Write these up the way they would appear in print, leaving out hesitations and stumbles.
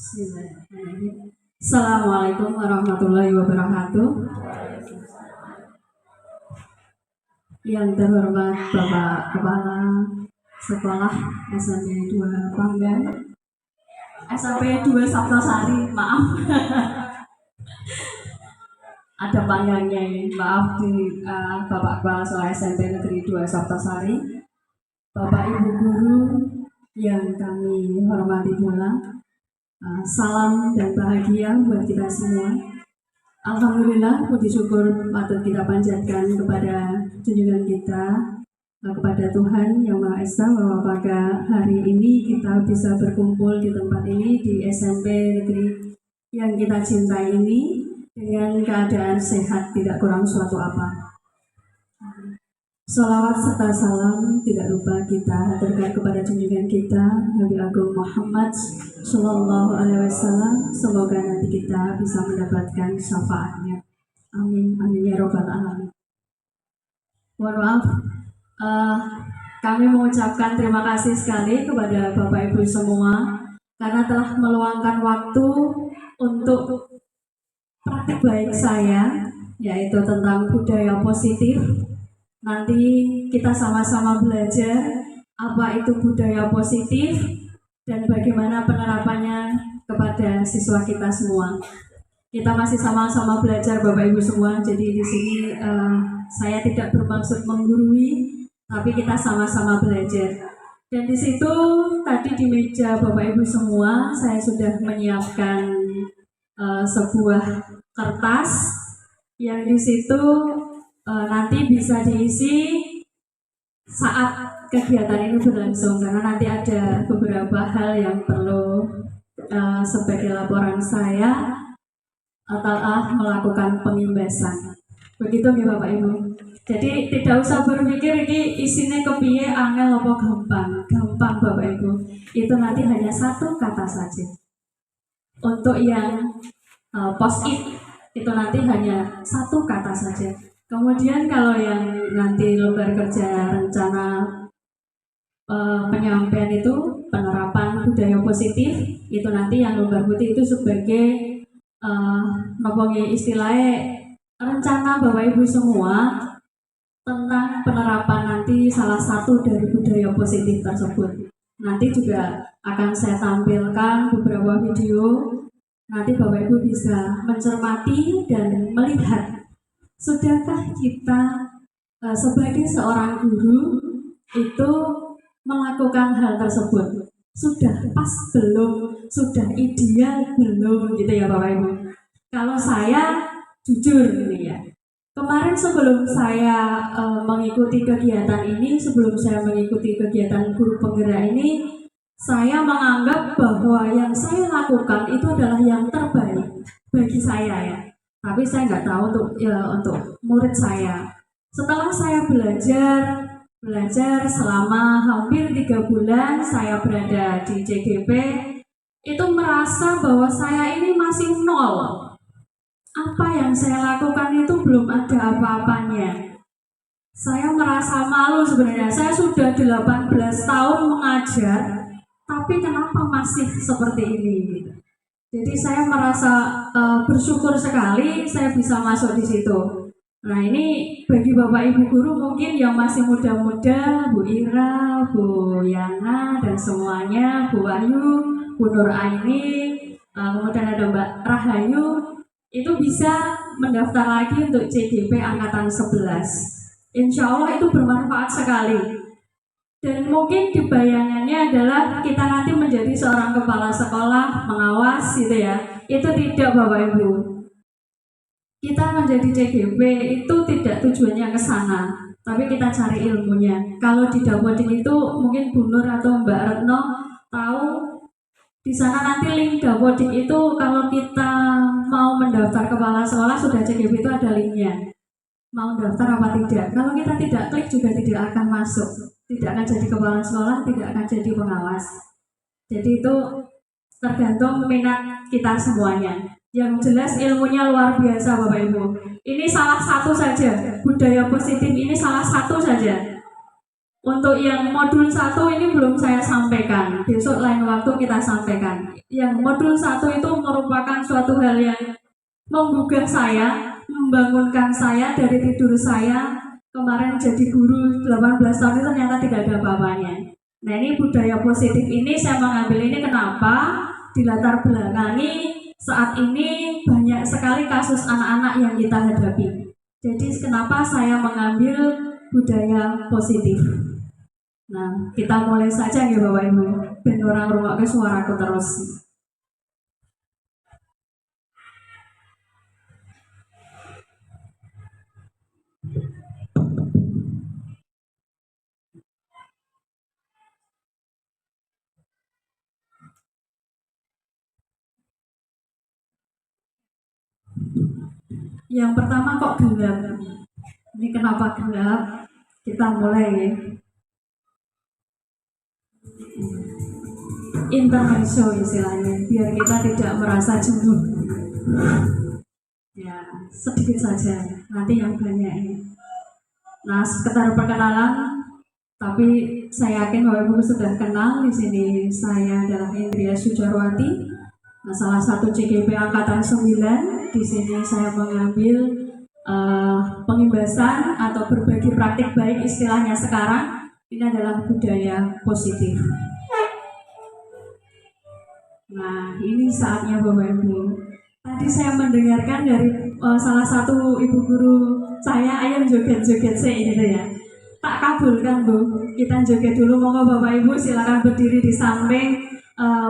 Bismillahirrahmanirrahim. Assalamualaikum warahmatullahi wabarakatuh. Yang terhormat Bapak Kepala Sekolah SMP 2 Panggang, SMP 2 Saptosari, maaf. Ada panggangnya ini, maaf di Bapak Kepala Sekolah SMP Negeri 2 Saptosari, Bapak Ibu Guru yang kami hormati pula. Salam dan bahagia buat kita semua. Alhamdulillah, puji syukur patut kita panjatkan kepada junjungan kita, kepada Tuhan Yang Maha Esa, bahwa pada hari ini kita bisa berkumpul di tempat ini, di SMP Negeri yang kita cintai ini, dengan keadaan sehat, tidak kurang suatu apa. Salawat serta salam tidak lupa kita haturkan kepada junjungan kita Nabi Agung Muhammad Sallallahu Alaihi Wasallam. Semoga nanti kita bisa mendapatkan syafaatnya. Amin, amin ya robbal alamin. Mohon maaf, kami mengucapkan terima kasih sekali kepada Bapak Ibu semua karena telah meluangkan waktu untuk praktik baik saya, yaitu tentang budaya positif. Nanti kita sama-sama belajar apa itu budaya positif dan bagaimana penerapannya kepada siswa kita semua. Kita masih sama-sama belajar Bapak Ibu semua. Jadi di sini saya tidak bermaksud menggurui, tapi kita sama-sama belajar. Dan di situ tadi di meja Bapak Ibu semua saya sudah menyiapkan sebuah kertas yang di situ nanti bisa diisi saat kegiatan ini berlangsung, karena nanti ada beberapa hal yang perlu sebagai laporan saya telah melakukan pengimbasan. Begitu ya Bapak Ibu. Jadi tidak usah berpikir ini isinya kepiye, angel apa gampang Bapak Ibu. Itu nanti hanya satu kata saja. Untuk yang post-it itu nanti hanya satu kata saja. Kemudian kalau yang nanti lembar kerja rencana penyampaian itu penerapan budaya positif, itu nanti yang lembar putih itu sebagai istilahnya rencana Bapak Ibu semua tentang penerapan nanti salah satu dari budaya positif tersebut. Nanti juga akan saya tampilkan beberapa video, nanti Bapak Ibu bisa mencermati dan melihat sudahkah kita sebagai seorang guru itu melakukan hal tersebut? Sudah pas belum? Sudah ideal belum? Gitu ya Bapak Ibu. Kalau saya jujur ini ya, kemarin sebelum saya mengikuti kegiatan ini, sebelum saya mengikuti kegiatan guru penggerak ini, saya menganggap bahwa yang saya lakukan itu adalah yang terbaik bagi saya ya. Tapi saya nggak tahu untuk murid saya. Setelah saya belajar selama hampir 3 bulan saya berada di CGP, itu merasa bahwa saya ini masih nol. Apa yang saya lakukan itu belum ada apa-apanya. Saya merasa malu sebenarnya. Saya sudah 18 tahun mengajar, tapi kenapa masih seperti ini? Jadi saya merasa bersyukur sekali saya bisa masuk di situ. Nah ini bagi Bapak Ibu Guru mungkin yang masih muda-muda, Bu Ira, Bu Yana dan semuanya, Bu Ayu, Bu Nur Aini, kemudian ada Mbak Rahayu, itu bisa mendaftar lagi untuk CGP Angkatan 11. Insya Allah itu bermanfaat sekali. Dan mungkin di bayangannya adalah kita nanti menjadi seorang kepala sekolah, mengawas gitu ya. Itu tidak Bapak Ibu. Kita menjadi CGP itu tidak tujuannya ke sana, tapi kita cari ilmunya. Kalau di Dapodik itu mungkin Bu Nur atau Mbak Retno tahu di sana nanti link Dapodik itu kalau kita mau mendaftar kepala sekolah sudah CGP itu ada linknya. Mau daftar apa tidak? Kalau kita tidak klik juga tidak akan masuk. Tidak akan jadi kepala sekolah, tidak akan jadi pengawas. Jadi itu tergantung minat kita semuanya. Yang jelas ilmunya luar biasa Bapak Ibu. Ini salah satu saja, budaya positif ini salah satu saja. Untuk yang modul 1 ini belum saya sampaikan. Besok lain waktu kita sampaikan. Yang modul 1 itu merupakan suatu hal yang menggugah saya, membangunkan saya dari tidur saya. Kemarin jadi guru 18 tahun itu ternyata tidak ada apa-apanya. Nah, ini budaya positif ini saya mengambil ini kenapa? Dilatar belakangi saat ini banyak sekali kasus anak-anak yang kita hadapi. Jadi kenapa saya mengambil budaya positif? Nah, kita mulai saja ya Bapak Ibu. Ben orang rumah ke suaraku terus. Yang pertama kok gelap? Ini kenapa gelap? Kita mulai ya. Intermezzo istilahnya, biar kita tidak merasa jenuh. Ya, sedikit saja. Nanti yang banyak ini. Nah, sekedar perkenalan. Tapi saya yakin Bapak Ibu sudah kenal di sini. Saya adalah Indria Sujarwati. Nah, salah satu CGP Angkatan 9. Di sini saya mengambil pengimbasan atau berbagi praktik baik istilahnya sekarang. Ini adalah budaya positif. Nah, ini saatnya Bapak Ibu. Tadi saya mendengarkan dari salah satu ibu guru saya, ayo joget-joget sih gitu ya. Tak kabulkan Bu, kita joget dulu. Monggo Bapak Ibu silakan berdiri di samping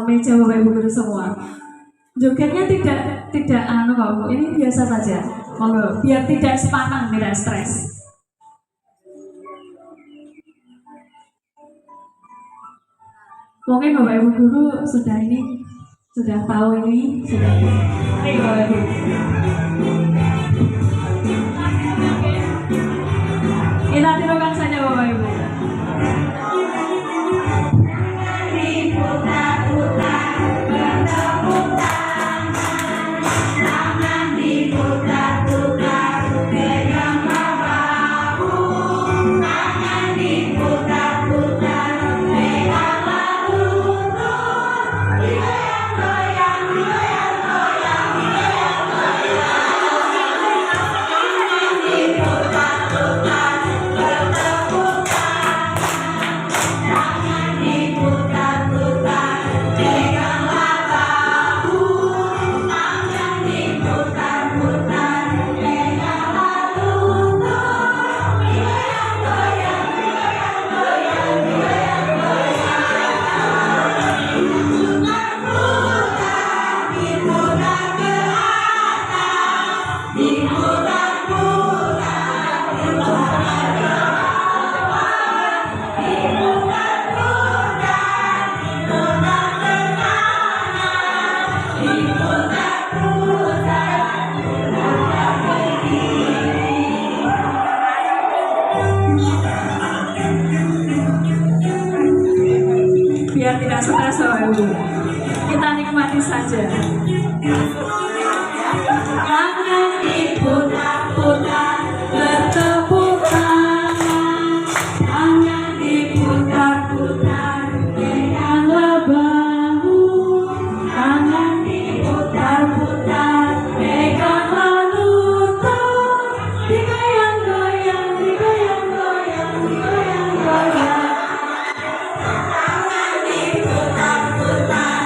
meja Bapak Ibu guru semua. Jogetnya tidak kok Bu, ini biasa saja. Monggo, biar tidak sepanang, tidak stres. Mungkin Bapak Ibu guru sudah tahu ini, sudah. Mari Bapak Ibu. Kita tirukan saja Bapak Ibu. Biar tidak stres Bapak Ibu, kita nikmati saja. Jangan diputar-putar, bertepuk tangan. Jangan diputar-putar, peganglah bahu. Jangan diputar-putar, peganglah lutut. Digoyang-goyang, digoyang-goyang, digoyang-goyang. Jangan diputar-putar,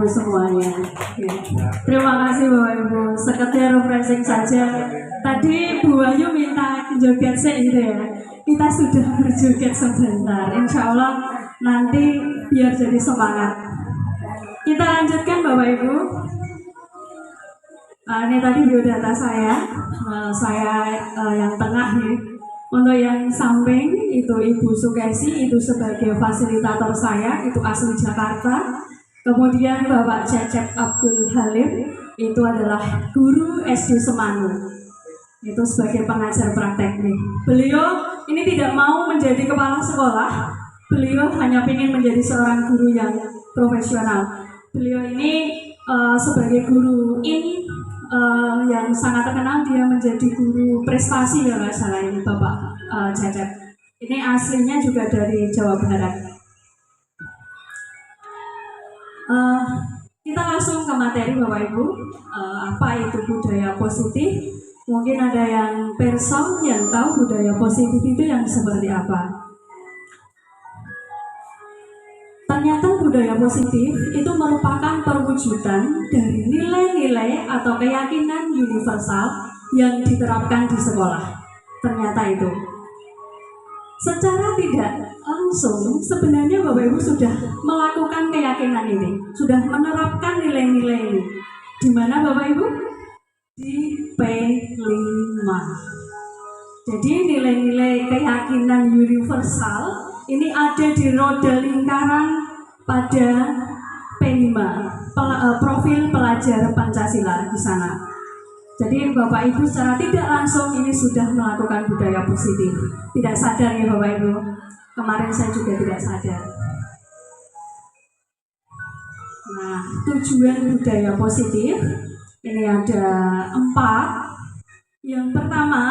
Ibu semuanya. Oke. Terima kasih Bapak Ibu. Sekedar refreshing saja. Tadi Bu Ayu minta joget sih gitu ya. Kita sudah berjoget sebentar. Insya Allah nanti biar jadi semangat. Kita lanjutkan Bapak Ibu. Ini tadi biodata saya yang tengah nih. Untuk yang samping itu Ibu Sukesi, itu sebagai fasilitator saya, itu asli Jakarta. Kemudian Bapak Cecep Abdul Halim, itu adalah guru SD Semanu, itu sebagai pengajar praktek nih. Beliau ini tidak mau menjadi kepala sekolah, beliau hanya ingin menjadi seorang guru yang profesional. Beliau ini sebagai guru yang sangat terkenal, dia menjadi guru prestasi ya nggak salah ini Bapak Cecep. Ini aslinya juga dari Jawa Barat. Kita langsung ke materi Bapak Ibu. Apa itu budaya positif? Mungkin ada yang person yang tahu budaya positif itu yang seperti apa. Ternyata budaya positif itu merupakan perwujudan dari nilai-nilai atau keyakinan universal yang diterapkan di sekolah. Ternyata itu. Secara tidak langsung, sebenarnya Bapak Ibu sudah melakukan keyakinan ini, sudah menerapkan nilai-nilai ini. Di mana Bapak Ibu? Di P5. Jadi nilai-nilai keyakinan universal ini ada di roda lingkaran pada P5, profil pelajar Pancasila di sana. Jadi Bapak Ibu secara tidak langsung ini sudah melakukan budaya positif. Tidak sadar ya Bapak Ibu. Kemarin saya juga tidak sadar. Nah, tujuan budaya positif ini ada 4. Yang pertama,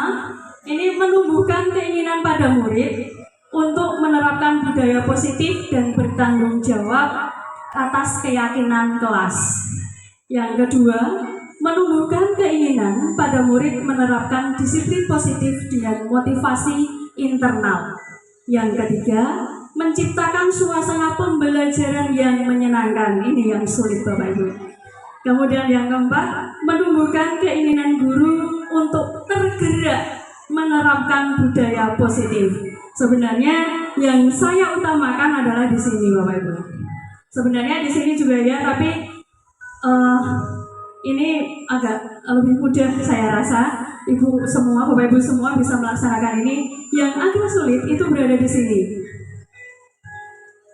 ini menumbuhkan keinginan pada murid untuk menerapkan budaya positif dan bertanggung jawab atas keyakinan kelas. Yang kedua, menumbuhkan keinginan pada murid menerapkan disiplin positif dengan motivasi internal. Yang ketiga, menciptakan suasana pembelajaran yang menyenangkan. Ini yang sulit Bapak Ibu. Kemudian yang keempat, menumbuhkan keinginan guru untuk tergerak menerapkan budaya positif. Sebenarnya yang saya utamakan adalah di sini Bapak Ibu. Sebenarnya di sini juga ya, tapi ini agak lebih mudah saya rasa. Ibu semua, Bapak Ibu semua bisa melaksanakan ini. Yang agak sulit itu berada di sini.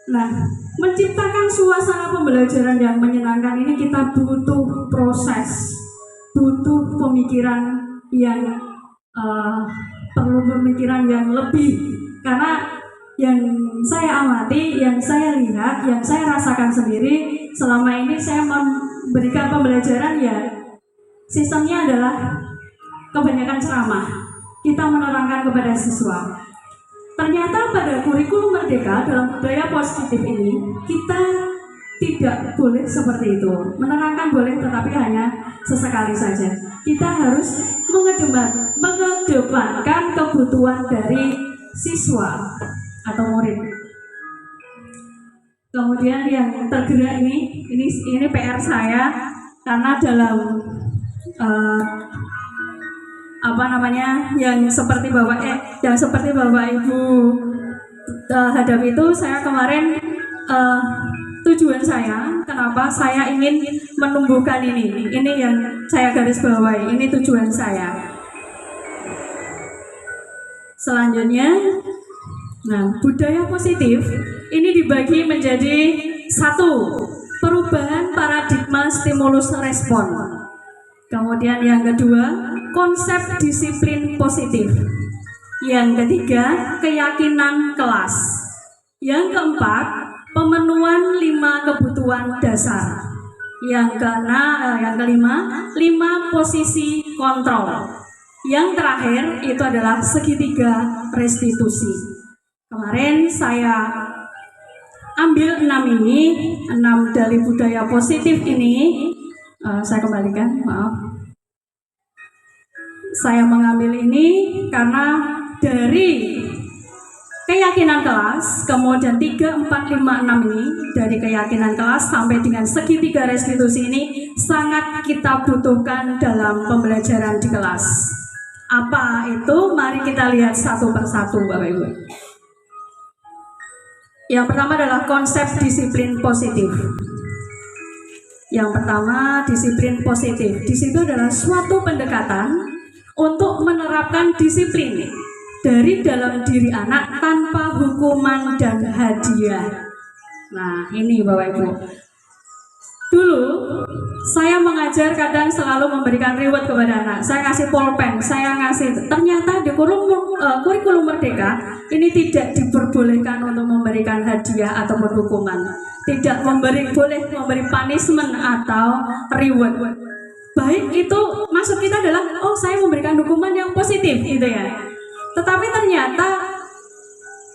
Nah, menciptakan suasana pembelajaran yang menyenangkan ini kita butuh proses, butuh pemikiran yang perlu pemikiran yang lebih. Karena yang saya amati, yang saya lihat, yang saya rasakan sendiri selama ini saya memberikan pembelajaran ya sistemnya adalah kebanyakan ceramah. Kita menerangkan kepada siswa. Ternyata pada kurikulum Merdeka dalam budaya positif ini kita tidak boleh seperti itu. Menerangkan boleh tetapi hanya sesekali saja. Kita harus mengedepankan kebutuhan dari siswa atau murid. Kemudian yang tergerak ini PR saya karena dalam yang seperti Bapak Ibu hadapi itu, saya kemarin tujuan saya kenapa saya ingin menumbuhkan ini yang saya garis bawahi, ini tujuan saya. Selanjutnya, budaya positif ini dibagi menjadi 1, perubahan paradigma stimulus respon. Kemudian yang kedua, konsep disiplin positif. Yang ketiga, keyakinan kelas. Yang keempat, pemenuhan 5 kebutuhan dasar. Yang kelima, 5 posisi kontrol. Yang terakhir itu adalah segitiga restitusi. Kemarin saya ambil 6 dari budaya positif ini. Saya kembalikan, maaf. Saya mengambil ini karena dari keyakinan kelas, kemudian 3, 4, 5, 6 ini dari keyakinan kelas sampai dengan segitiga restitusi ini sangat kita butuhkan dalam pembelajaran di kelas. Apa itu? Mari kita lihat satu persatu Bapak Ibu. Yang pertama adalah konsep disiplin positif. Yang pertama, disiplin positif. Di situ adalah suatu pendekatan untuk menerapkan disiplin dari dalam diri anak tanpa hukuman dan hadiah. Nah, ini Bapak Ibu. Dulu saya mengajar kadang selalu memberikan reward kepada anak. Saya kasih pulpen, saya ngasih. Ternyata di kurikulum Merdeka ini tidak diperbolehkan untuk memberikan hadiah ataupun hukuman. Tidak boleh memberi punishment atau reward. Baik itu maksud kita adalah saya memberikan hukuman yang positif gitu ya. Tetapi ternyata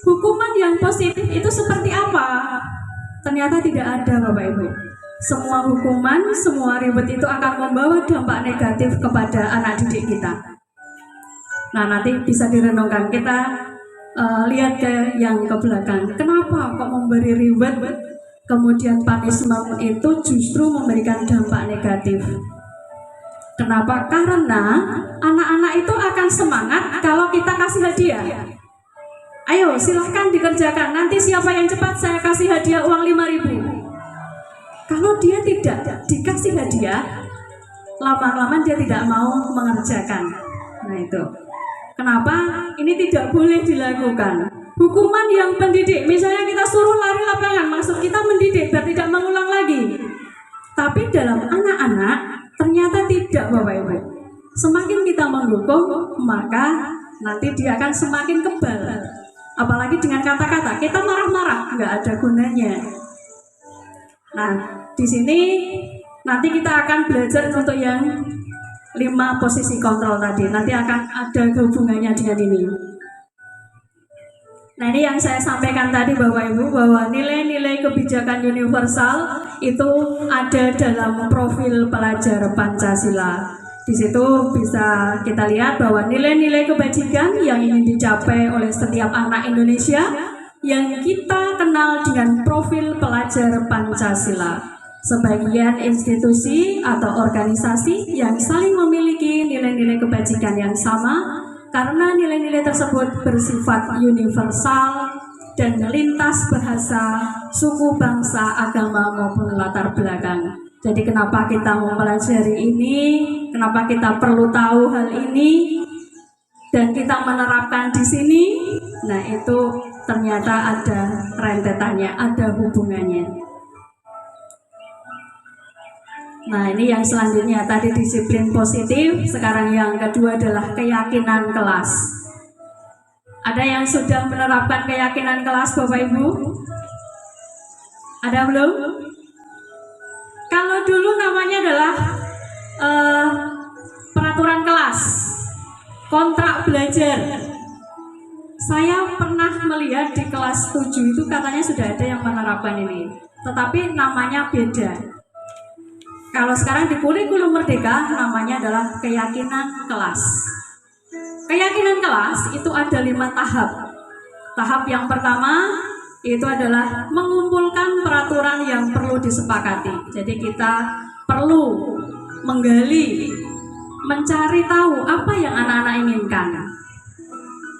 hukuman yang positif itu seperti apa? Ternyata tidak ada Bapak Ibu. Semua hukuman, semua reward itu akan membawa dampak negatif kepada anak didik kita. Nah, nanti bisa direnungkan. Kita lihat ke yang ke belakang. Kenapa kok memberi reward, kemudian punishment itu justru memberikan dampak negatif? Kenapa? Karena anak-anak itu akan semangat kalau kita kasih hadiah. Ayo silahkan dikerjakan, nanti siapa yang cepat saya kasih hadiah uang 5.000. Kalau dia tidak dikasih hadiah, lama-lama dia tidak mau mengerjakan. Nah itu. Kenapa? Ini tidak boleh dilakukan. Hukuman yang pendidik, misalnya kita suruh lari lapangan, maksud kita mendidik biar tidak mengulang lagi. Tapi dalam anak-anak ternyata tidak Bapak Ibu. Semakin kita menghukum, maka nanti dia akan semakin kebal. Apalagi dengan kata-kata, kita marah-marah, nggak ada gunanya. Nah, di sini nanti kita akan belajar untuk yang 5 posisi kontrol tadi. Nanti akan ada hubungannya dengan ini. Nah, ini yang saya sampaikan tadi Bapak Ibu, bahwa nilai-nilai kebijakan universal itu ada dalam profil pelajar Pancasila. Di situ bisa kita lihat bahwa nilai-nilai kebajikan yang ingin dicapai oleh setiap anak Indonesia yang kita kenal dengan profil pelajar Pancasila. Sebagian institusi atau organisasi yang saling memiliki nilai-nilai kebajikan yang sama karena nilai-nilai tersebut bersifat universal dan lintas bahasa, suku, bangsa, agama maupun latar belakang. Jadi kenapa kita mempelajari ini, kenapa kita perlu tahu hal ini dan kita menerapkan di sini? Nah, itu ternyata ada rentetannya, ada hubungannya. Nah, ini yang selanjutnya tadi disiplin positif, sekarang yang kedua adalah keyakinan kelas. Ada yang sudah menerapkan keyakinan kelas Bapak Ibu? Ada belum? Kalau dulu namanya adalah peraturan kelas, kontrak belajar. Saya pernah melihat di kelas 7 itu katanya sudah ada yang menerapkan ini, tetapi namanya beda. Kalau sekarang di kurikulum Merdeka namanya adalah keyakinan kelas. Keyakinan kelas itu ada 5 tahap. Tahap yang pertama itu adalah mengumpulkan peraturan yang perlu disepakati. Jadi kita perlu menggali, mencari tahu apa yang anak-anak inginkan.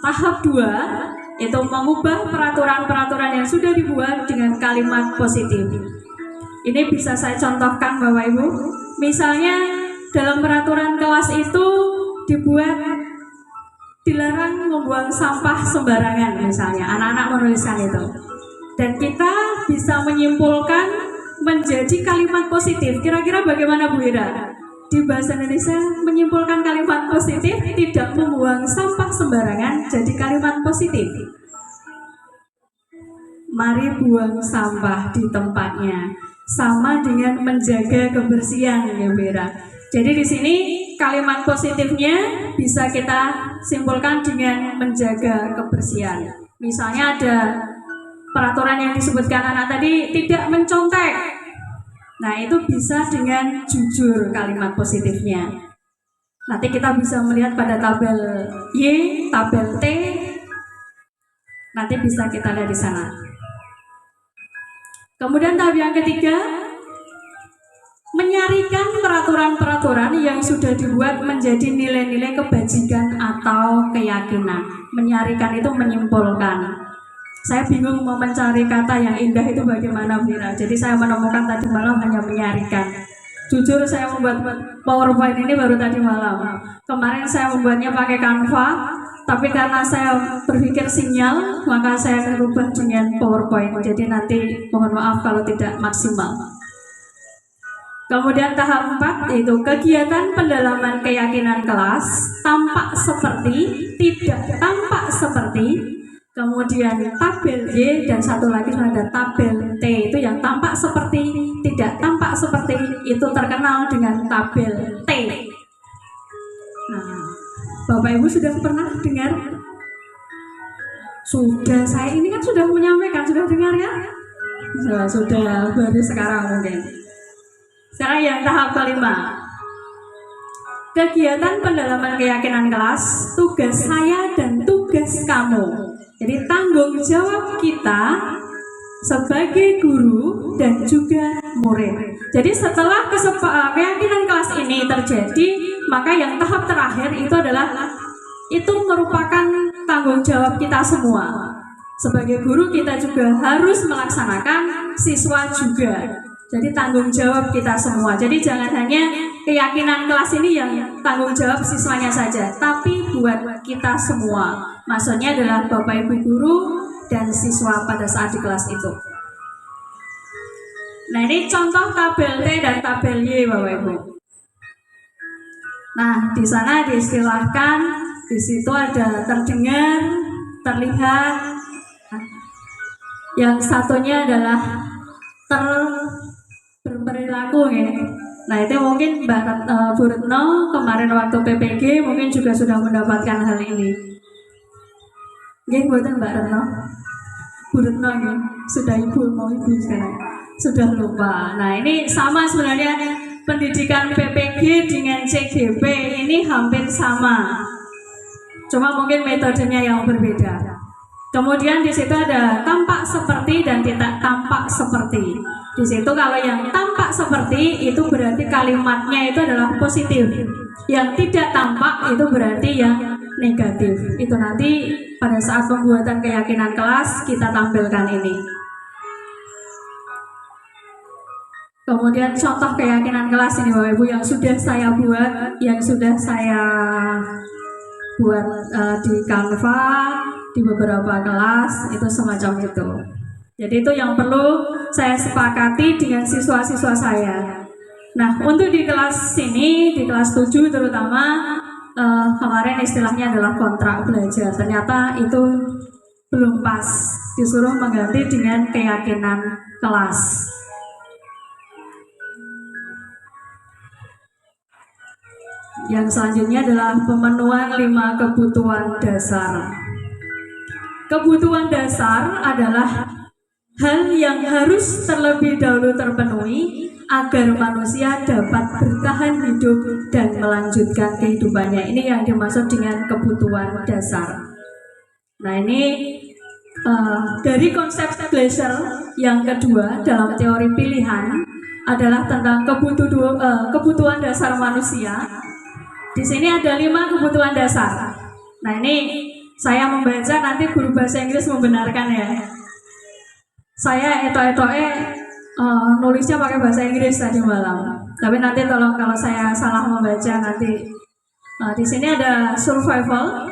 Tahap 2 itu mengubah peraturan-peraturan yang sudah dibuat dengan kalimat positif. Ini bisa saya contohkan Bapak Ibu. Misalnya dalam peraturan kelas itu dibuat dilarang membuang sampah sembarangan misalnya. Anak-anak menuliskan itu. Dan kita bisa menyimpulkan menjadi kalimat positif. Kira-kira bagaimana Bu Ira? Di bahasa Indonesia menyimpulkan kalimat positif, tidak membuang sampah sembarangan, jadi kalimat positif. Mari buang sampah di tempatnya. Sama dengan menjaga kebersihan ya Bera. Jadi di sini kalimat positifnya bisa kita simpulkan dengan menjaga kebersihan. Misalnya ada peraturan yang disebutkan anak tadi, tidak mencontek. Nah, itu bisa dengan jujur kalimat positifnya. Nanti kita bisa melihat pada tabel Y, tabel T. Nanti bisa kita lihat di sana. Kemudian tahap yang ketiga, menyarikan peraturan-peraturan yang sudah dibuat menjadi nilai-nilai kebajikan atau keyakinan. Menyarikan itu menyimpulkan. Saya bingung mau mencari kata yang indah itu bagaimana, Vira. Jadi saya menemukan tadi malam hanya menyarikan. Jujur saya membuat PowerPoint ini baru tadi malam. Kemarin saya membuatnya pakai Canva, tapi karena saya berpikir sinyal, maka saya rubah dengan PowerPoint. Jadi nanti mohon maaf kalau tidak maksimal. Kemudian tahap 4 yaitu kegiatan pendalaman keyakinan kelas, tampak seperti, tidak tampak seperti. Kemudian tabel Y dan satu lagi ada tabel T, itu yang tampak seperti, tidak tampak seperti, itu terkenal dengan tabel T. Nah, Bapak Ibu sudah pernah dengar? Sudah, saya ini kan sudah menyampaikan, sudah dengar ya? Sudah baru sekarang mungkin. Sekarang yang tahap kelima, kegiatan pendalaman keyakinan kelas, tugas saya dan tugas kamu. Jadi tanggung jawab kita sebagai guru dan juga murid. Jadi setelah keyakinan kelas ini terjadi, maka yang tahap terakhir itu adalah itu merupakan tanggung jawab kita semua. Sebagai guru kita juga harus melaksanakan, siswa juga. Jadi tanggung jawab kita semua. Jadi jangan hanya keyakinan kelas ini yang tanggung jawab siswanya saja, tapi buat kita semua. Maksudnya adalah Bapak Ibu guru dan siswa pada saat di kelas itu. Nah, ini contoh tabel T dan tabel Y, Bapak Ibu. Nah, di sana diistilahkan, di situ ada terdengar, terlihat. Yang satunya adalah berperilaku ya. Nah, itu mungkin Bu Retno kemarin waktu PPG mungkin juga sudah mendapatkan hal ini. Nggih, mboten Mbak Retno. Bu Retno ya, sudah mau ibu sekarang. Sudah lupa. Nah, ini sama sebenarnya pendidikan PPG dengan CGP ini hampir sama. Cuma mungkin metodenya yang berbeda. Kemudian di situ ada tampak seperti dan tidak tampak seperti. Di situ kalau yang tampak seperti itu berarti kalimatnya itu adalah positif. Yang tidak tampak itu berarti yang negatif. Itu nanti pada saat pembuatan keyakinan kelas kita tampilkan ini. Kemudian contoh keyakinan kelas ini Bapak Ibu yang sudah saya buat, yang sudah saya buat di Canva, di beberapa kelas, itu semacam itu. Jadi itu yang perlu saya sepakati dengan siswa-siswa saya. Nah, untuk di kelas sini, di kelas 7 terutama, kemarin istilahnya adalah kontrak belajar. Ternyata itu belum pas, disuruh mengganti dengan keyakinan kelas. Yang selanjutnya adalah pemenuhan 5 kebutuhan dasar. Kebutuhan dasar adalah hal yang harus terlebih dahulu terpenuhi agar manusia dapat bertahan hidup dan melanjutkan kehidupannya. Ini yang dimaksud dengan kebutuhan dasar. Nah, ini dari konsep Glasser yang kedua dalam teori pilihan adalah tentang kebutuhan dasar manusia. Di sini ada 5 kebutuhan dasar. Nah, ini saya membaca, nanti guru bahasa Inggris membenarkan ya. Saya nulisnya pakai bahasa Inggris tadi malam. Tapi nanti tolong kalau saya salah membaca nanti. Di sini ada survival,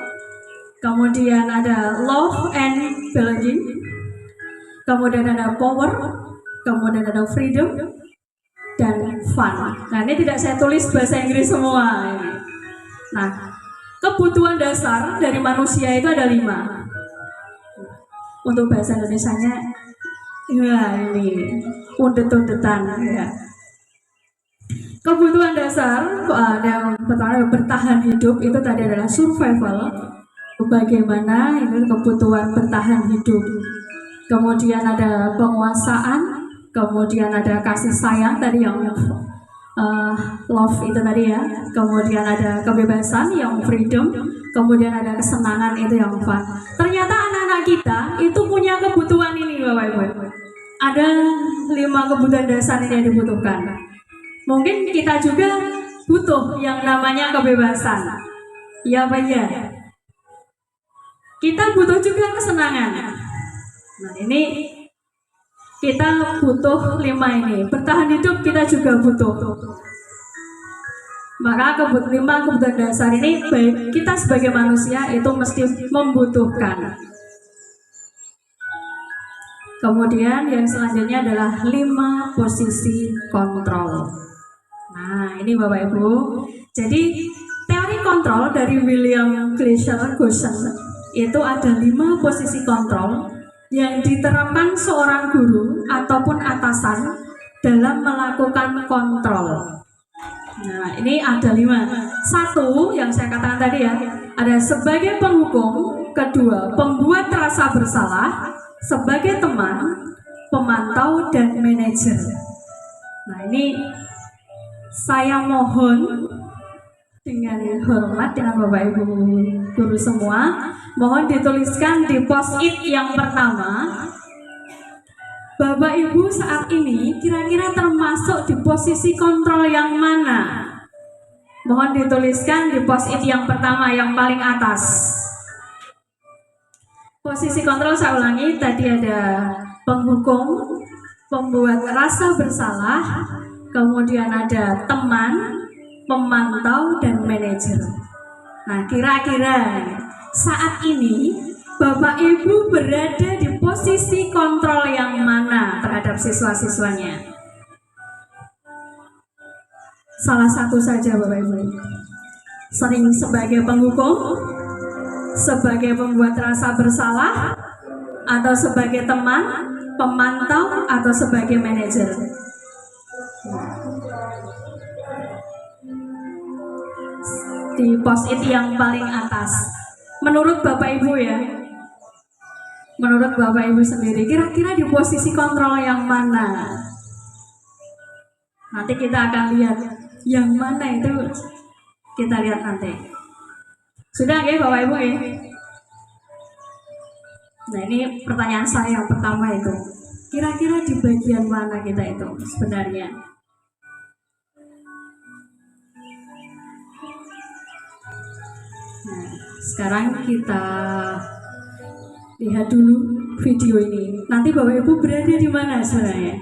kemudian ada love and belonging, kemudian ada power, kemudian ada freedom, dan fun. Nah, ini tidak saya tulis bahasa Inggris semua. Nah, kebutuhan dasar dari manusia itu ada 5. Untuk bahasa Indonesianya, ya ini undet-undetan ya. Kebutuhan dasar yang pertama bertahan hidup itu tadi adalah survival. Bagaimana itu kebutuhan bertahan hidup. Kemudian ada penguasaan, kemudian ada kasih sayang tadi yang love itu tadi ya. Kemudian ada kebebasan yang freedom, kemudian ada kesenangan itu yang fun. Ternyata anak-anak anak-anak kita itu punya kebutuhan ini Bapak Ibu. Ada 5 kebutuhan dasar ini yang dibutuhkan. Mungkin kita juga butuh yang namanya kebebasan. Ya Pak ya. Kita butuh juga kesenangan. Nah ini kita butuh 5 ini. Bertahan hidup kita juga butuh. Maka 5 kebutuhan dasar ini baik kita sebagai manusia itu mesti membutuhkan. Kemudian yang selanjutnya adalah 5 posisi kontrol. Nah ini Bapak Ibu. Jadi teori kontrol dari William Glasser itu ada 5 posisi kontrol yang diterapkan seorang guru ataupun atasan dalam melakukan kontrol. Nah ini ada 5. 1 yang saya katakan tadi ya, ada sebagai penghukum, kedua pembuat rasa bersalah, sebagai teman, pemantau dan manajer. Nah ini saya mohon dengan hormat dengan Bapak Ibu guru semua, mohon dituliskan di post-it yang pertama. Bapak Ibu saat ini kira-kira termasuk di posisi kontrol yang mana? Mohon dituliskan di post-it yang pertama yang paling atas. Posisi kontrol saya ulangi, tadi ada penghukum, pembuat rasa bersalah, kemudian ada teman, pemantau dan manajer. Nah, kira-kira saat ini Bapak Ibu berada di posisi kontrol yang mana terhadap siswa-siswanya? Salah satu saja Bapak Ibu. Sering sebagai penghukum, sebagai pembuat rasa bersalah, atau sebagai teman, pemantau, atau sebagai manajer. Di post-it yang paling atas. Menurut Bapak Ibu ya, menurut Bapak Ibu sendiri, kira-kira di posisi kontrol yang mana? Nanti kita akan lihat yang mana itu, kita lihat nanti. Sudah ya Bapak Ibu ya? Nah ini pertanyaan saya yang pertama itu, kira-kira di bagian mana kita itu sebenarnya? Nah, sekarang kita lihat dulu video ini. Nanti Bapak Ibu berada di mana sebenarnya?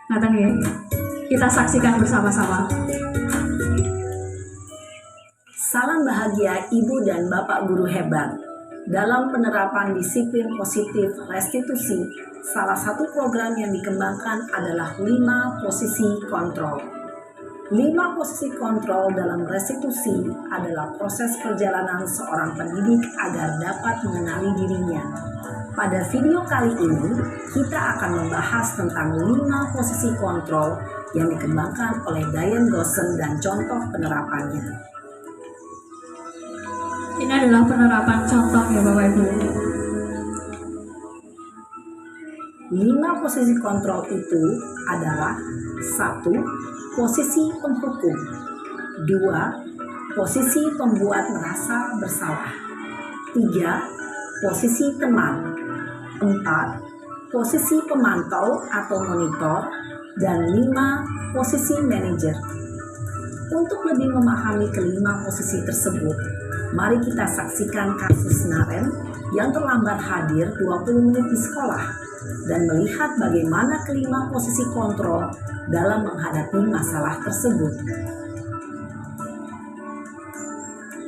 Nggak ya? Kita saksikan bersama-sama. Salam bahagia Ibu dan Bapak guru hebat. Dalam penerapan disiplin positif restitusi, salah satu program yang dikembangkan adalah 5 posisi kontrol. 5 posisi kontrol dalam restitusi adalah proses perjalanan seorang pendidik agar dapat mengenali dirinya. Pada video kali ini, kita akan membahas tentang 5 posisi kontrol yang dikembangkan oleh Diane Goshen dan contoh penerapannya. Ini adalah penerapan contoh ya Bapak Ibu. 5 posisi kontrol itu adalah 1. Posisi penghukum, 2. Posisi pembuat merasa bersalah, 3. Posisi teman, 4. Posisi pemantau atau monitor, dan 5. Posisi manajer. Untuk lebih memahami kelima posisi tersebut, mari kita saksikan kasus Naren yang terlambat hadir 20 menit di sekolah dan melihat bagaimana kelima posisi kontrol dalam menghadapi masalah tersebut.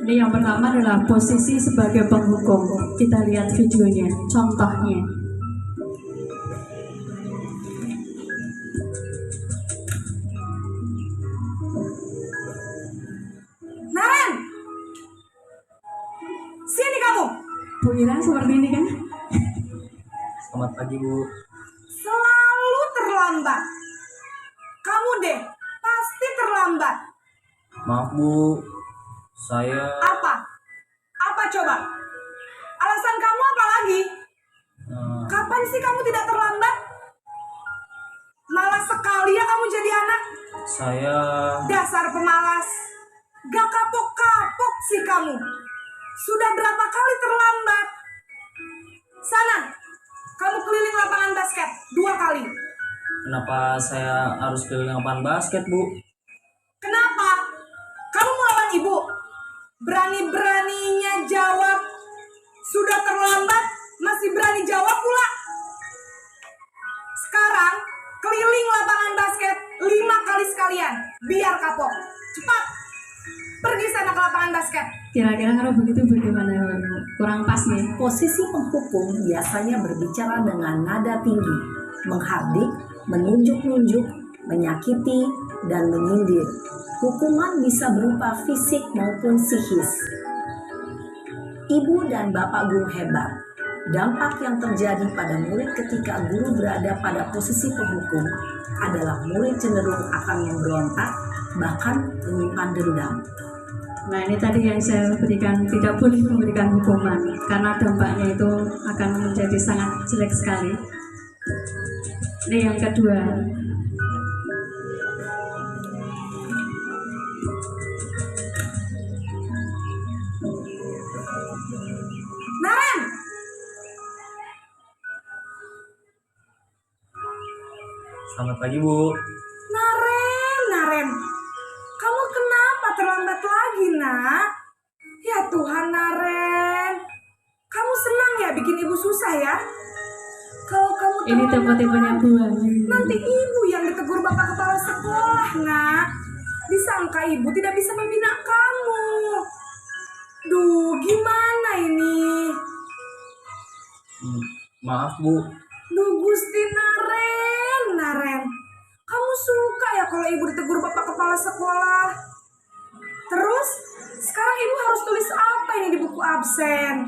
Ini yang pertama adalah posisi sebagai penghukum. Kita lihat videonya, contohnya. Naren, sini kamu. Bu Ira seperti ini kan? Selamat pagi Bu. Selalu terlambat. Kamu deh, pasti terlambat. Maaf Bu, saya Apa? Apa coba? Alasan kamu apa lagi? Kapan sih kamu tidak terlambat? Malas sekali ya kamu jadi anak. saya Dasar pemalas. Gak kapok-kapok sih kamu. Sudah berapa kali terlambat? Sana, kenapa saya harus keliling lapangan basket, Bu? Kenapa? Kamu melawan ibu? Berani-beraninya jawab. Sudah terlambat, masih berani jawab pula. Sekarang, keliling lapangan basket 5 kali sekalian. Biar kapok. Cepat. Pergi sana ke lapangan basket. Kira-kira kalau begitu bagaimana ya, Bu? Kurang pas nih. Posisi penghukum biasanya berbicara dengan nada tinggi, menghardik, menunjuk-nunjuk, menyakiti, dan menyindir. Hukuman bisa berupa fisik maupun psikis. Ibu dan bapak guru hebat. Dampak yang terjadi pada murid ketika guru berada pada posisi penghukum adalah murid cenderung akan memberontak, bahkan menyimpan dendam. Nah ini tadi yang saya berikan, tidak boleh memberikan hukuman karena dampaknya itu akan menjadi sangat jelek sekali. Ini yang kedua. Naren! Selamat pagi, Bu. Naren. Kamu kenapa terlambat lagi, nak? Ya Tuhan, Naren. Kamu senang ya bikin ibu susah ya? Kalau kamu Ini terlambat tipe-tipenya lagi, Bu Ayu. nanti ibu yang ditegur bapak kepala sekolah, nak. Disangka ibu tidak bisa membina kamu. Duh, gimana ini? Maaf, Bu. Duh, Gusti Naren. Kamu suka ya kalau ibu ditegur bapak kepala sekolah? Terus, sekarang ibu harus tulis apa ini di buku absen?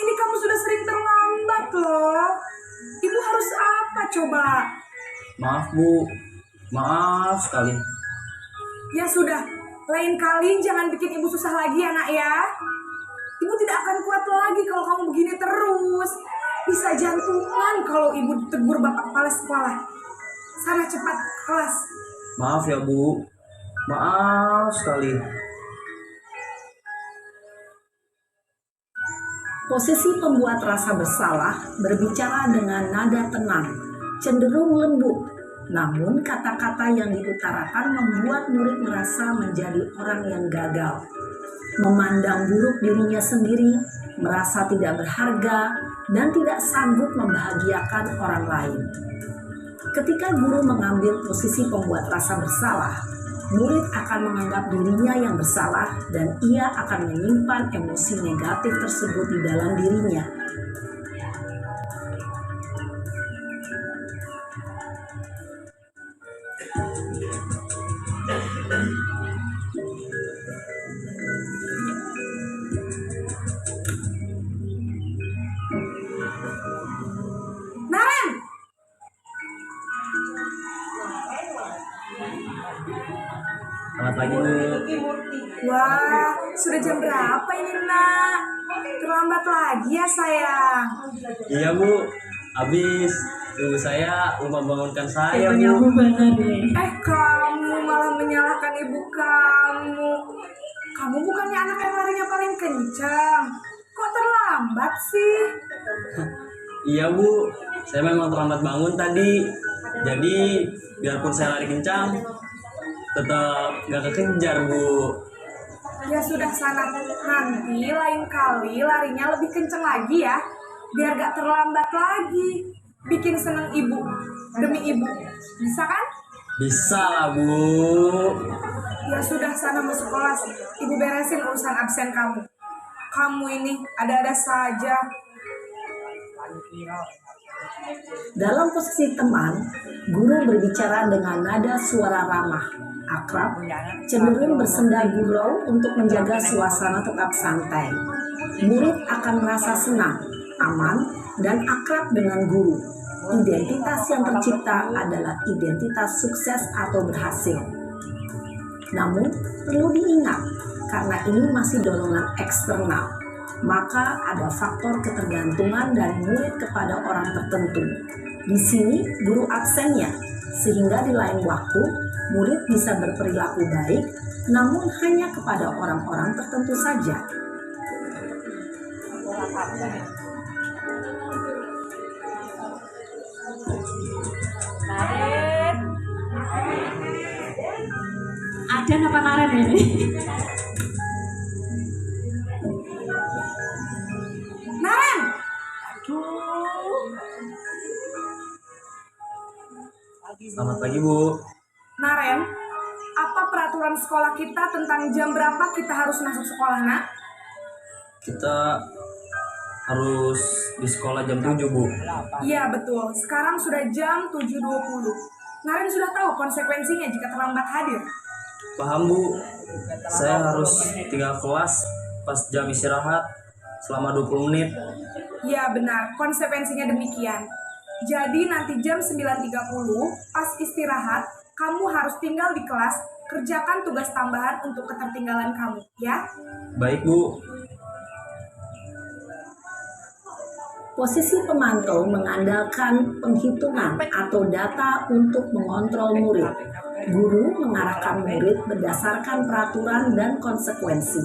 Ini kamu sudah sering terlambat loh. Ibu harus apa coba? Maaf, Bu. Maaf sekali. Ya sudah, lain kali jangan bikin ibu susah lagi ya nak ya. Ibu tidak akan kuat lagi kalau kamu begini terus. Bisa jantungan kalau ibu ditegur bapak kepala sekolah. Sana cepat ke kelas. Maaf ya, Bu. Maaf sekali. Posisi pembuat rasa bersalah berbicara dengan nada tenang, cenderung lembut. Namun kata-kata yang diutarakan membuat murid merasa menjadi orang yang gagal. Memandang buruk dirinya sendiri, merasa tidak berharga, dan tidak sanggup membahagiakan orang lain. Ketika guru mengambil posisi pembuat rasa bersalah, murid akan menganggap dirinya yang bersalah dan ia akan menyimpan emosi negatif tersebut di dalam dirinya. Naren! Selamat pagi, Bu. Wah, sudah jam berapa ini nak? Terlambat lagi ya sayang. Iya, Bu. Habis ibu saya lupa bangunkan saya, Tipenya Bu. Bu benar nih. Kamu malah menyalahkan ibu kamu. Kamu bukannya anak yang larinya paling kencang. Kok terlambat sih? Iya, Bu. Saya memang terlambat bangun tadi. Jadi, biarpun saya lari kencang, tetap gak kekejar, Bu. Ya sudah sana, nanti lain kali larinya lebih kenceng lagi ya. Biar gak terlambat lagi. Bikin seneng ibu, demi ibu. Bisa kan? Bisa lah, Bu. Ya sudah sana masuk kelas. Ibu beresin urusan absen kamu. Kamu ini ada-ada saja. Dalam posisi teman, guru berbicara dengan nada suara ramah, akrab, cenderung bersenda gurau untuk menjaga suasana tetap santai. Murid akan merasa senang, aman, dan akrab dengan guru. Identitas yang tercipta adalah identitas sukses atau berhasil. Namun, perlu diingat, karena ini masih dorongan eksternal, maka ada faktor ketergantungan dari murid kepada orang tertentu. Di sini guru absennya, sehingga di lain waktu murid bisa berperilaku baik, namun hanya kepada orang-orang tertentu saja. Adian apa Naren ini? Naren, Selamat pagi Bu. Naren, apa peraturan sekolah kita tentang jam berapa kita harus masuk sekolah, nak? Kita harus di sekolah jam 7 Bu. Iya, betul. Sekarang sudah jam 7.20. Naren sudah tahu konsekuensinya jika terlambat hadir. Paham Bu. Saya harus tinggal kelas pas jam istirahat selama 20 menit. Iya, benar. Konsekuensinya demikian. Jadi nanti jam 9.30 pas istirahat, kamu harus tinggal di kelas, kerjakan tugas tambahan untuk ketertinggalan kamu, ya? Baik Bu. Posisi pemantau mengandalkan penghitungan atau data untuk mengontrol murid. Guru mengarahkan murid berdasarkan peraturan dan konsekuensi.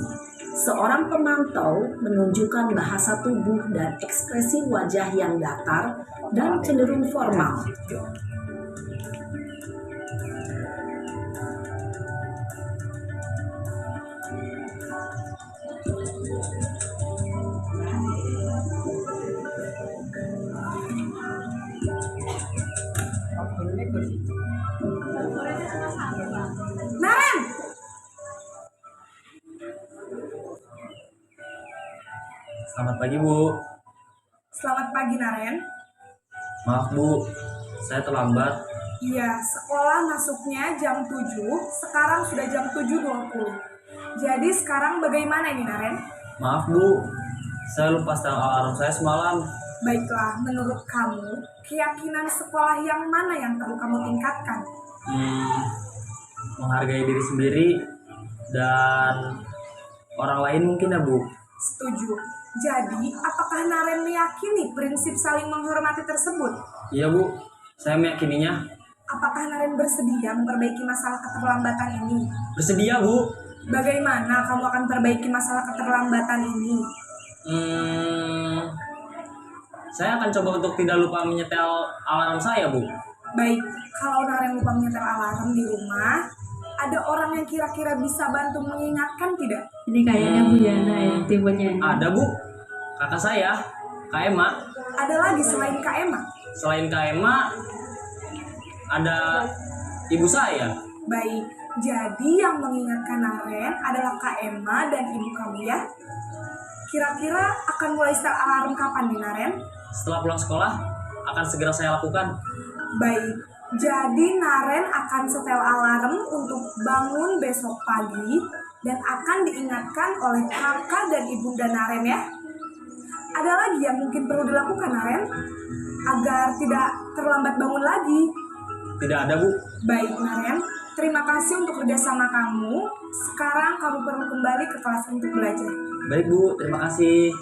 Seorang pemantau menunjukkan bahasa tubuh dan ekspresi wajah yang datar dan cenderung formal. Naren! Selamat pagi Bu. Selamat pagi, Naren. Maaf Bu, saya terlambat. Iya, sekolah masuknya jam 7, sekarang sudah jam 7.20. Jadi sekarang bagaimana ini, Naren? Maaf Bu, saya lupa setel alarm saya semalam. Baiklah, menurut kamu, keyakinan sekolah yang mana yang perlu kamu tingkatkan? Menghargai diri sendiri dan orang lain mungkin ya Bu. Setuju. Jadi, apakah Naren meyakini prinsip saling menghormati tersebut? Iya Bu, saya meyakininya. Apakah Naren bersedia memperbaiki masalah keterlambatan ini? Bersedia Bu. Bagaimana kamu akan perbaiki masalah keterlambatan ini? Saya akan coba untuk tidak lupa menyetel alarm saya Bu. Baik, kalau Naren lupa menyetel alarm di rumah, ada orang yang kira-kira bisa bantu mengingatkan tidak? Ini kayaknya Bu Yana ya tipenya. Ada Bu, kakak saya, Kak Emma. Ada lagi selain Kak Emma? Selain Kak Emma, ada ibu saya. Baik, jadi yang mengingatkan Naren adalah Kak Emma dan ibu kamu ya? Kira-kira akan mulai setel alarm kapan nih, Naren? Setelah pulang sekolah, akan segera saya lakukan. Baik, jadi Naren akan setel alarm untuk bangun besok pagi dan akan diingatkan oleh kakak dan ibunda Naren ya. Ada lagi yang mungkin perlu dilakukan, Naren, agar tidak terlambat bangun lagi. Tidak ada Bu. Baik, Naren, terima kasih untuk kerjasama kamu. Sekarang kamu perlu kembali ke kelas untuk belajar. Baik Bu, terima kasih.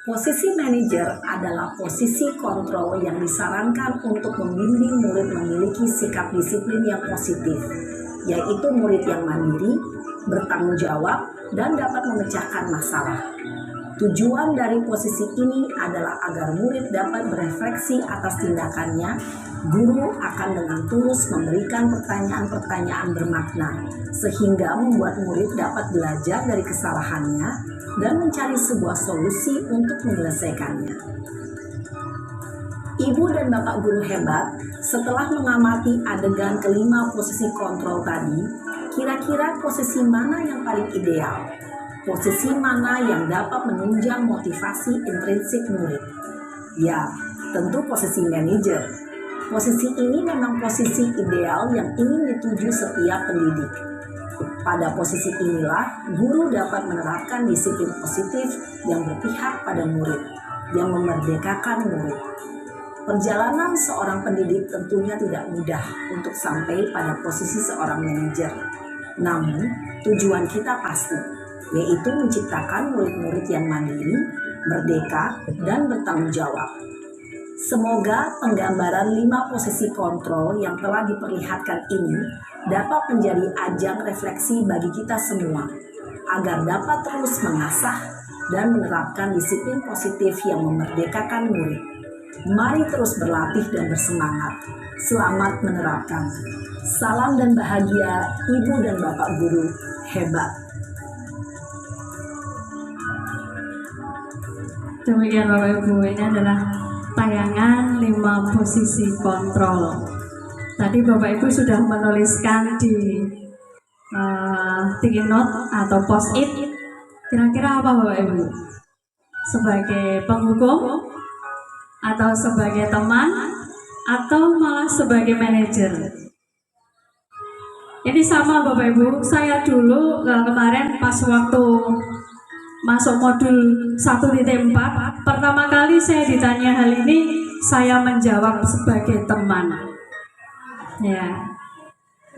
Posisi manajer adalah posisi kontrol yang disarankan untuk membimbing murid memiliki sikap disiplin yang positif, yaitu murid yang mandiri, bertanggung jawab, dan dapat memecahkan masalah. Tujuan dari posisi ini adalah agar murid dapat berefleksi atas tindakannya. Guru akan dengan tulus memberikan pertanyaan-pertanyaan bermakna, sehingga membuat murid dapat belajar dari kesalahannya dan mencari sebuah solusi untuk menyelesaikannya. Ibu dan Bapak guru hebat, setelah mengamati adegan kelima posisi kontrol tadi, kira-kira posisi mana yang paling ideal? Posisi mana yang dapat menunjang motivasi intrinsik murid? Ya, tentu posisi manajer. Posisi ini memang posisi ideal yang ingin dituju setiap pendidik. Pada posisi inilah, guru dapat menerapkan disiplin positif yang berpihak pada murid, yang memerdekakan murid. Perjalanan seorang pendidik tentunya tidak mudah untuk sampai pada posisi seorang manajer. Namun, tujuan kita pasti, yaitu menciptakan murid-murid yang mandiri, merdeka, dan bertanggung jawab. Semoga penggambaran 5 posisi kontrol yang telah diperlihatkan ini dapat menjadi ajang refleksi bagi kita semua, agar dapat terus mengasah dan menerapkan disiplin positif yang memerdekakan murid. Mari terus berlatih dan bersemangat. Selamat menerapkan. Salam dan bahagia Ibu dan Bapak Guru hebat. Demikian Bapak Ibu, ini adalah tayangan 5 posisi kontrol. Tadi Bapak Ibu sudah menuliskan di sticky note atau post-it. Kira-kira apa Bapak Ibu? Sebagai penghukum, atau sebagai teman, atau malah sebagai manajer? Ini sama Bapak Ibu, saya dulu kemarin pas waktu masuk modul 1.4, pertama kali saya ditanya hal ini, saya menjawab sebagai teman. Ya,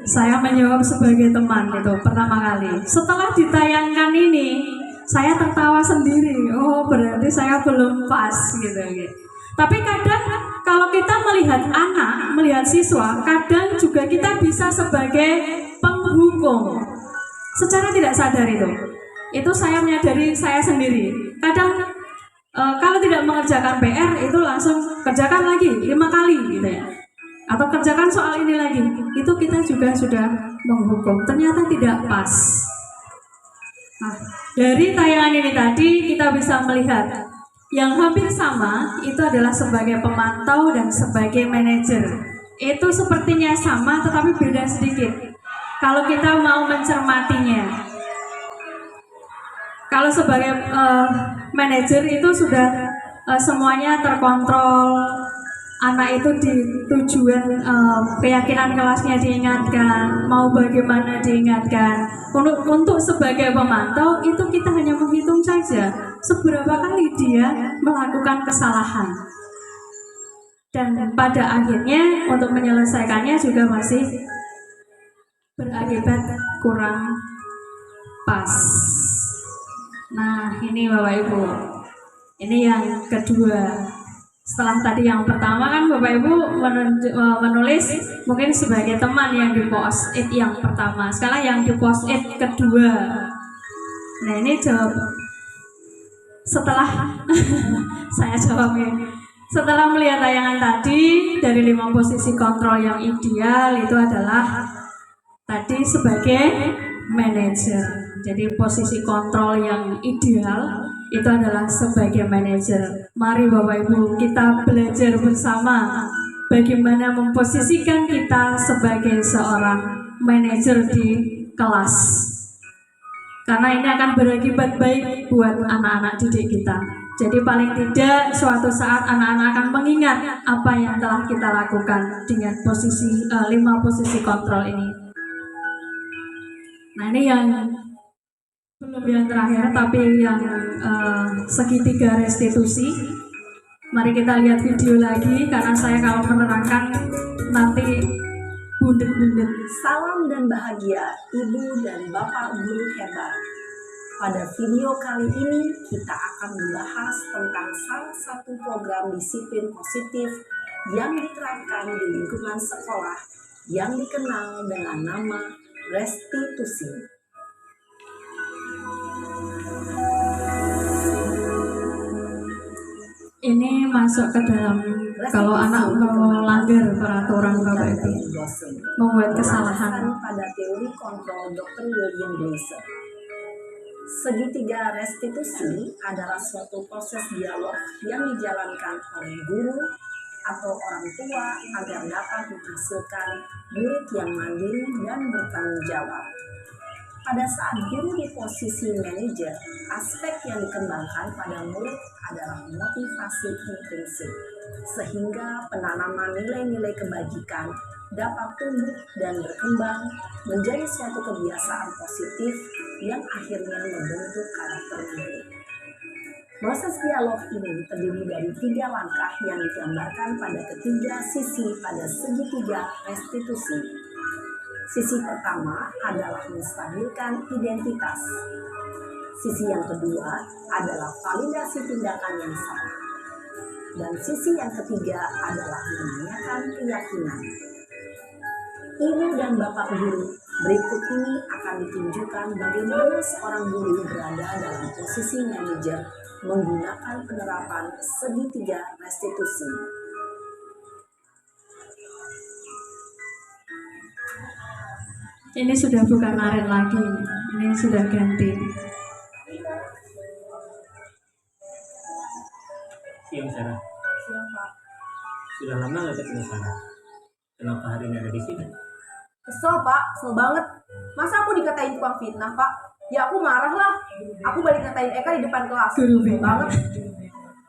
saya menjawab sebagai teman itu pertama kali. Setelah ditayangkan ini, saya tertawa sendiri. Oh, berarti saya belum pas gitu. Tapi kadang kalau kita melihat anak, melihat siswa, kadang juga kita bisa sebagai penghukum. Secara tidak sadar itu. Itu saya menyadari saya sendiri. Kadang kalau tidak mengerjakan PR itu langsung kerjakan lagi 5 kali gitu ya. Atau kerjakan soal ini lagi. Itu kita juga sudah menghukum. Ternyata tidak pas. Nah, dari tayangan ini tadi kita bisa melihat yang hampir sama itu adalah sebagai pemantau dan sebagai manajer. Itu sepertinya sama tetapi beda sedikit. Kalau kita mau mencermatinya. Kalau sebagai manajer itu sudah semuanya terkontrol, anak itu di tujuan keyakinan kelasnya diingatkan, mau bagaimana diingatkan. Untuk sebagai pemantau itu kita hanya menghitung saja seberapa kali dia melakukan kesalahan. Dan pada akhirnya untuk menyelesaikannya juga masih berakibat kurang pas. Nah, ini Bapak Ibu. Ini yang kedua. Setelah tadi yang pertama kan Bapak Ibu menulis mungkin sebagai teman yang di post-it yang pertama. Sekarang yang di post-it kedua. Nah, ini jawab setelah saya jawabnya. Setelah melihat tayangan tadi dari 5 posisi kontrol yang ideal itu adalah tadi sebagai manajer. Jadi posisi kontrol yang ideal itu adalah sebagai manajer. Mari Bapak Ibu kita belajar bersama bagaimana memposisikan kita sebagai seorang manajer di kelas. Karena ini akan berakibat baik buat anak-anak didik kita. Jadi paling tidak suatu saat anak-anak akan mengingat apa yang telah kita lakukan dengan posisi 5 posisi kontrol ini. Nah, ini yang belum yang terakhir, tapi yang segitiga restitusi. Mari kita lihat video lagi, karena saya kalau menerangkan nanti bundet-bundet. Salam dan bahagia Ibu dan Bapak Guru hebat. Pada video kali ini kita akan membahas tentang salah satu program disiplin positif yang diterapkan di lingkungan sekolah yang dikenal dengan nama restitusi. Ini masuk ke dalam kalau anak melanggar peraturan Bapak Ibu, membuat kesalahan. Pada teori kontrol Dr. William Glasser. Segitiga restitusi adalah suatu proses dialog yang dijalankan oleh guru atau orang tua agar dapat menghasilkan murid yang mandiri dan bertanggung jawab. Pada saat guru di posisi manajer, aspek yang dikembangkan pada murid adalah motivasi intrinsik, sehingga penanaman nilai-nilai kebajikan dapat tumbuh dan berkembang menjadi suatu kebiasaan positif yang akhirnya membentuk karakter murid. Proses dialog ini terdiri dari 3 langkah yang digambarkan pada ketiga sisi pada segitiga restitusi. Sisi pertama adalah menstabilkan identitas. Sisi yang kedua adalah validasi tindakan yang salah. Dan sisi yang ketiga adalah menanyakan keyakinan. Ibu dan Bapak Guru, berikut ini akan ditunjukkan bagaimana seorang guru berada dalam posisi manajer menggunakan penerapan segitiga restitusi. Ini sudah bukan Naren lagi, ini sudah ganti. Siang Sarah, Siang Pak. sudah lama nggak ketemu Sarah. Kenapa hari ini ada di sini? Kesel Pak, kesel banget. Masa aku dikatain tukang fitnah Pak? Ya aku marah lah. Aku balik ngatain Eka di depan kelas. Guru Kesel fitnah. banget.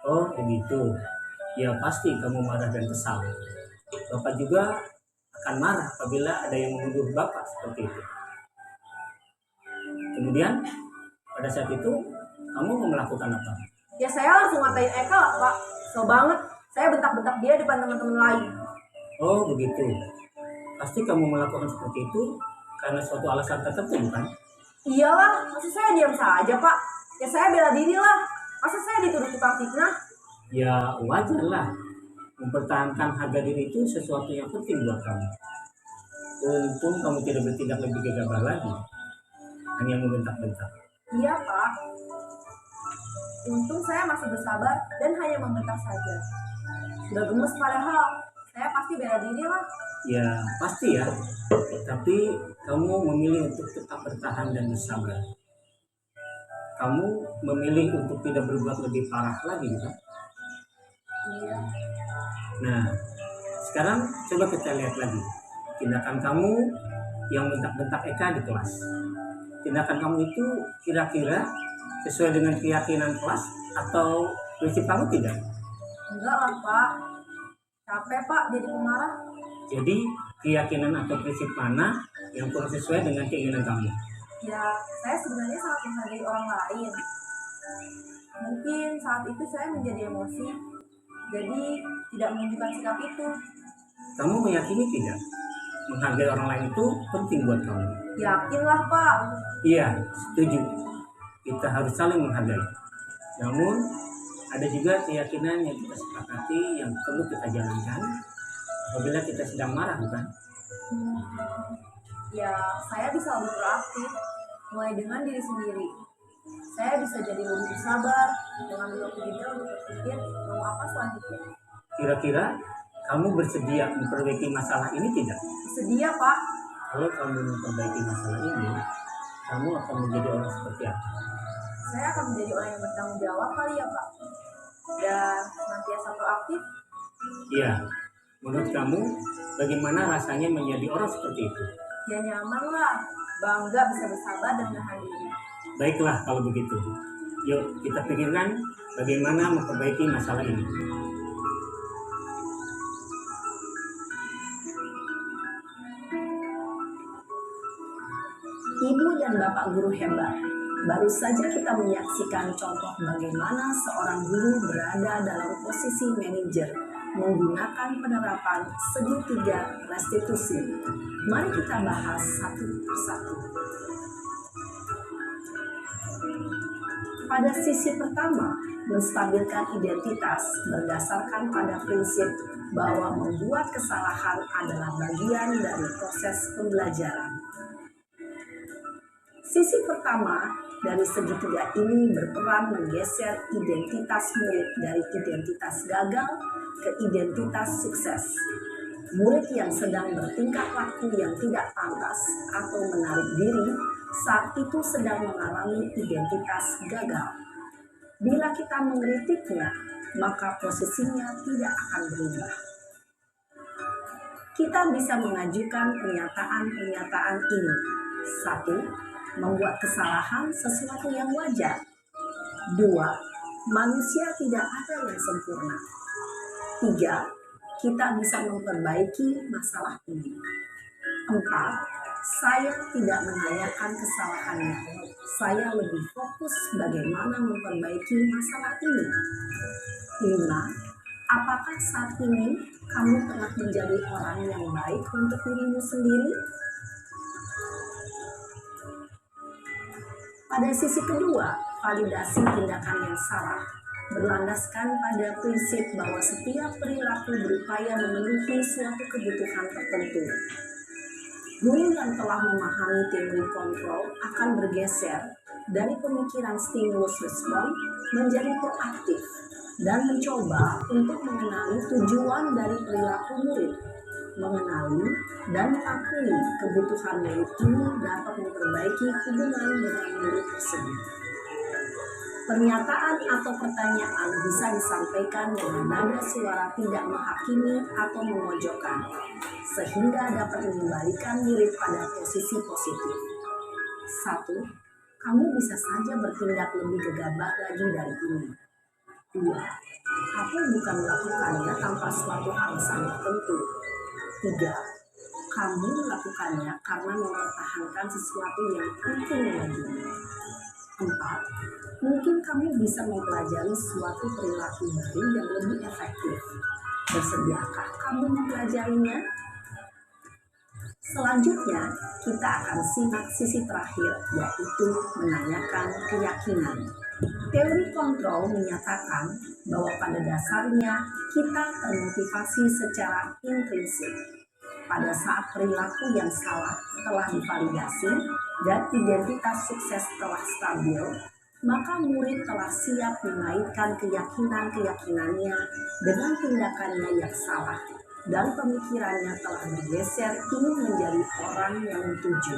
Oh begitu. Ya pasti kamu marah dan kesal. Bapak juga akan marah apabila ada yang menuduh Bapak seperti itu. Kemudian pada saat itu kamu mau melakukan apa? Ya saya langsung ngatain Eka lah Pak. Kesel banget. Saya bentak-bentak dia depan teman-teman lain. Oh begitu. Pasti kamu melakukan seperti itu karena suatu alasan tertentu bukan? Iyalah, masa saya diam saja Pak? Ya saya bela diri lah. Masa saya dituduh tukang fitnah? Ya wajar lah. Mempertahankan harga diri itu sesuatu yang penting buat kamu. Untung kamu tidak bertindak lebih gegabah lagi. Hanya membentak-bentak. Iya Pak. Untung saya masih bersabar dan hanya membentak saja. Udah gemes padahal. Saya pasti bela diri lah. Ya pasti ya. Tapi kamu memilih untuk tetap bertahan dan bersabar. Kamu memilih untuk tidak berbuat lebih parah lagi bukan? Iya. Nah, sekarang coba kita lihat lagi tindakan kamu yang bentak-bentak Eka di kelas. Tindakan kamu itu kira-kira sesuai dengan keyakinan kelas atau prinsip kamu tidak? Enggak lah Pak. Capek Pak jadi pemarah. Jadi keyakinan atau prinsip mana yang kurang sesuai dengan keinginan kamu? Ya saya sebenarnya sangat menghargai orang lain. Mungkin saat itu saya menjadi emosi. Jadi tidak menunjukkan sikap itu. Kamu meyakini tidak? Menghargai orang lain itu penting buat kamu. Yakinlah Pak. Iya, setuju. Kita harus saling menghargai. Namun, ada juga keyakinan yang kita sepakati yang perlu kita jalankan apabila kita sedang marah, bukan? Ya saya bisa lebih proaktif. Mulai dengan diri sendiri. Saya bisa jadi lebih sabar dengan waktu jeda untuk berpikir mau apa selanjutnya. Kira-kira kamu bersedia memperbaiki masalah ini tidak? Sedia Pak. Kalau kamu memperbaiki masalah ini, kamu akan menjadi orang seperti apa? Saya akan menjadi orang yang bertanggung jawab kali ya Pak. Dan senantiasa proaktif. Iya, menurut kamu bagaimana rasanya menjadi orang seperti itu? Ya nyaman lah. Bangga bisa bersabar dan menahan diri. Baiklah kalau begitu. Yuk kita pikirkan bagaimana memperbaiki masalah ini. Ibu dan Bapak guru hebat, baru saja kita menyaksikan contoh bagaimana seorang guru berada dalam posisi manajer menggunakan penerapan segitiga restitusi. Mari kita bahas satu persatu. Pada sisi pertama, menstabilkan identitas berdasarkan pada prinsip bahwa membuat kesalahan adalah bagian dari proses pembelajaran. Sisi pertama dari segitiga ini berperan menggeser identitas murid dari identitas gagal ke identitas sukses. Murid yang sedang bertingkah laku yang tidak pantas atau menarik diri saat itu sedang mengalami identitas gagal. Bila kita mengkritiknya, maka posisinya tidak akan berubah. Kita bisa mengajukan pernyataan-pernyataan ini. 1. Membuat kesalahan sesuatu yang wajar. 2. Manusia tidak ada yang sempurna. 3. Kita bisa memperbaiki masalah ini. 4. Saya tidak menanyakan kesalahannya. Saya lebih fokus bagaimana memperbaiki masalah ini. 5. Apakah saat ini kamu telah menjadi orang yang baik untuk dirimu sendiri? Pada sisi kedua, validasi tindakan yang salah berlandaskan pada prinsip bahwa setiap perilaku berupaya memenuhi suatu kebutuhan tertentu. Guru yang telah memahami teori kontrol akan bergeser dari pemikiran stimulus respon menjadi proaktif dan mencoba untuk mengenali tujuan dari perilaku murid. Mengenali dan mengakui kebutuhan murid ini dapat memperbaiki hubungan dengan murid tersebut. Pernyataan atau pertanyaan bisa disampaikan dengan nada suara tidak menghakimi atau memojokkan, sehingga dapat mengembalikan murid pada posisi positif. 1. Kamu bisa saja bertindak lebih gegabah lagi dari ini. 2. Kamu bukan melakukannya tanpa suatu alasan tertentu. 3. Kamu melakukannya karena mempertahankan sesuatu yang penting lagi. 4. Mungkin kamu bisa mempelajari suatu perilaku baru yang lebih efektif. Bersediakah kamu mempelajarinya? Selanjutnya, kita akan simak sisi terakhir, yaitu menanyakan keyakinan. Teori kontrol menyatakan bahwa pada dasarnya kita termotivasi secara intrinsik. Pada saat perilaku yang salah telah divalidasi dan identitas sukses telah stabil, maka murid telah siap mengaitkan keyakinan-keyakinannya dengan tindakannya yang salah, dan pemikirannya telah bergeser ingin menjadi orang yang dituju.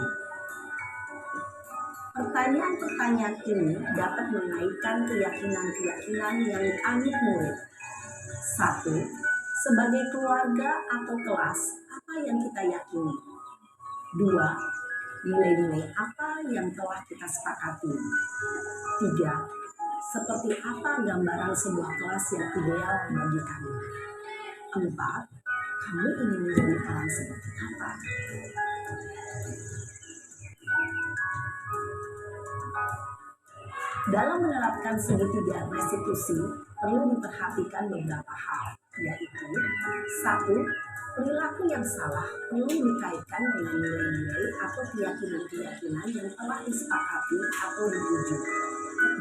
Pertanyaan-pertanyaan ini dapat mengaitkan keyakinan-keyakinan yang dianut murid. 1. Sebagai keluarga atau kelas, apa yang kita yakini? 2. Nilai-nilai apa yang telah kita sepakati? 3. Seperti apa gambaran sebuah kelas yang ideal bagi kamu? 4. Kamu ingin menjadi orang seperti apa? Dalam menerapkan segitiga restitusi, perlu diperhatikan beberapa hal, yaitu 1. Perilaku yang salah perlu dikaitkan dengan nilai-nilai atau keyakinan-keyakinan yang telah disepakati atau dituju.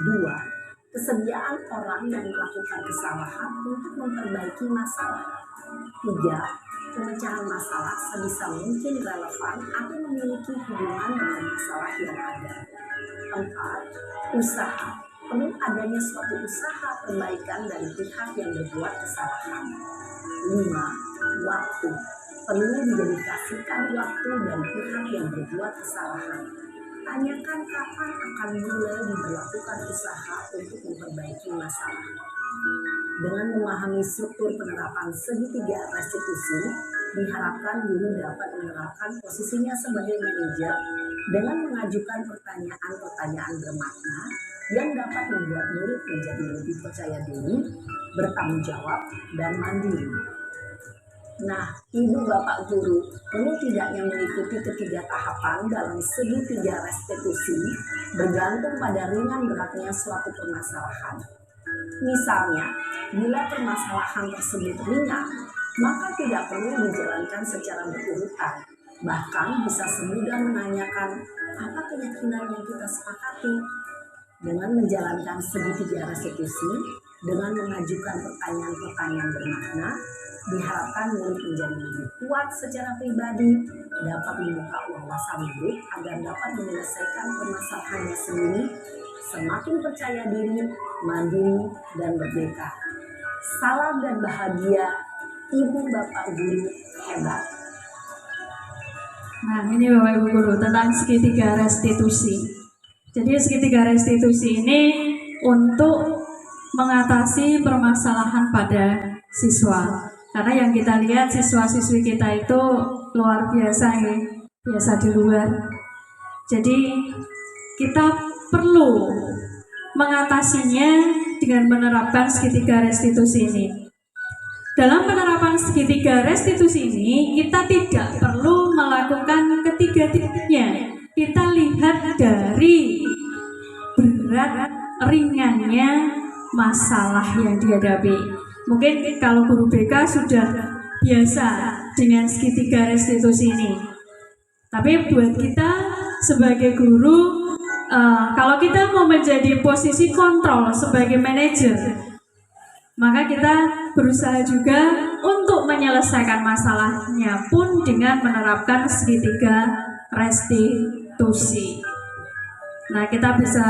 2. Kesediaan orang yang melakukan kesalahan untuk memperbaiki masalah. 3. Pemecahan masalah sebisa mungkin relevan atau memiliki hubungan dengan masalah yang ada. 4. Usaha. Perlu adanya suatu usaha perbaikan dari pihak yang berbuat kesalahan. 5. Waktu. Perlu didedikasikan waktu dari pihak yang berbuat kesalahan. Tanyakan kapan akan mulai diberlakukan usaha untuk memperbaiki masalah. Dengan memahami struktur penerapan segitiga restitusi, diharapkan guru dapat menerapkan posisinya sebagai manajer dengan mengajukan pertanyaan-pertanyaan bermakna yang dapat membuat murid menjadi lebih percaya diri, bertanggung jawab, dan mandiri. Nah, Ibu Bapak Guru perlu tidaknya mengikuti ketiga tahapan dalam segitiga restitusi bergantung pada ringan beratnya suatu permasalahan. Misalnya, bila permasalahan tersebut ringan, maka tidak perlu dijalankan secara berurutan. Bahkan bisa semudah menanyakan apa keyakinan yang kita sepakati. Dengan menjalankan segitiga restitusi, dengan mengajukan pertanyaan-pertanyaan bermakna, diharapkan murid menjadi lebih kuat secara pribadi, dapat membuka wawasan murid agar dapat menyelesaikan permasalahannya sendiri, semakin percaya diri, mandiri, dan merdeka. Salam dan bahagia, Ibu Bapak Guru hebat. Nah, ini Bapak Ibu Guru tentang segitiga restitusi. Jadi segitiga restitusi ini untuk mengatasi permasalahan pada siswa. Karena yang kita lihat siswa-siswi kita itu luar biasa ya, biasa di luar. Jadi kita perlu mengatasinya dengan menerapkan segitiga restitusi ini. Dalam penerapan segitiga restitusi ini, kita tidak perlu melakukan ketiga-tiganya. Kita lihat dari berat ringannya masalah yang dihadapi. Mungkin kalau guru BK sudah biasa dengan segitiga restitusi ini. Tapi buat kita sebagai guru, kalau kita mau menjadi posisi kontrol sebagai manajer, maka kita berusaha juga untuk menyelesaikan masalahnya pun dengan menerapkan segitiga restitusi. Nah, kita bisa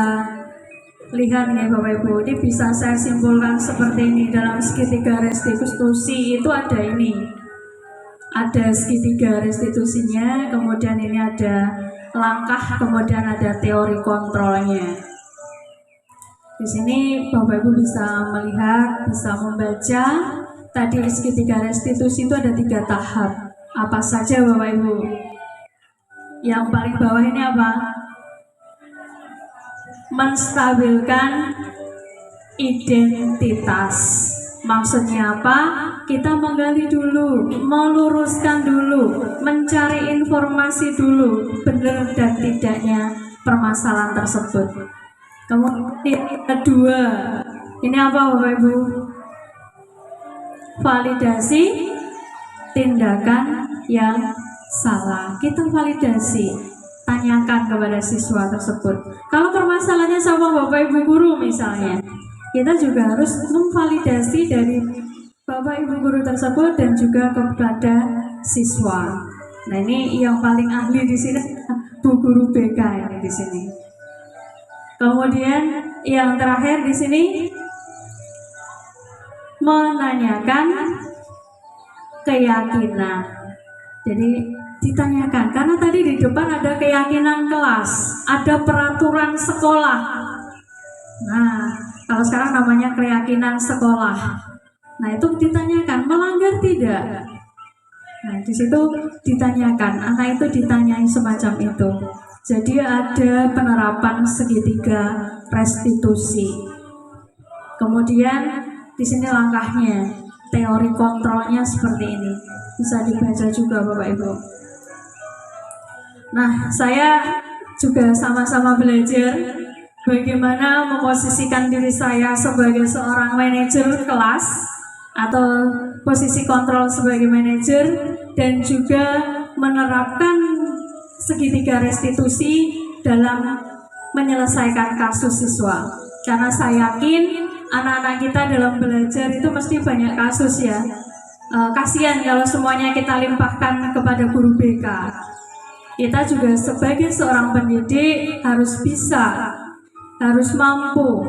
lihat nih Bapak Ibu, ini bisa saya simpulkan seperti ini. Dalam segitiga restitusi itu ada ini, ada segitiga restitusinya, kemudian ini ada langkah, kemudian ada teori kontrolnya. Di sini Bapak Ibu bisa melihat, bisa membaca. Tadi segitiga restitusi itu ada 3 tahap. Apa saja Bapak Ibu? Yang paling bawah ini apa? Menstabilkan identitas. Maksudnya apa? Kita menggali dulu, meluruskan dulu, mencari informasi dulu, benar dan tidaknya permasalahan tersebut. Kemudian kedua, ini apa Bapak Ibu? Validasi tindakan yang salah. Kita validasi, tanyakan kepada siswa tersebut. Kalau permasalahannya sama Bapak Ibu guru misalnya, kita juga harus memvalidasi dari Bapak Ibu guru tersebut dan juga kepada siswa. Nah, ini yang paling ahli di sini Bu Guru BK ini di sini. Kemudian yang terakhir di sini menanyakan keyakinan. Jadi ditanyakan, karena tadi di depan ada keyakinan kelas, ada peraturan sekolah. Nah, kalau sekarang namanya keyakinan sekolah. Nah, itu ditanyakan, melanggar tidak? Nah, di situ ditanyakan, anak itu ditanyai semacam itu. Jadi ada penerapan segitiga restitusi. Kemudian di sini langkahnya, teori kontrolnya seperti ini. Bisa dibaca juga Bapak Ibu. Nah, saya juga sama-sama belajar bagaimana memposisikan diri saya sebagai seorang manajer kelas atau posisi kontrol sebagai manajer, dan juga menerapkan segitiga restitusi dalam menyelesaikan kasus siswa. Karena saya yakin anak-anak kita dalam belajar itu mesti banyak kasus ya. Kasihan kalau semuanya kita limpahkan kepada guru BK. Kita juga sebagai seorang pendidik harus bisa, harus mampu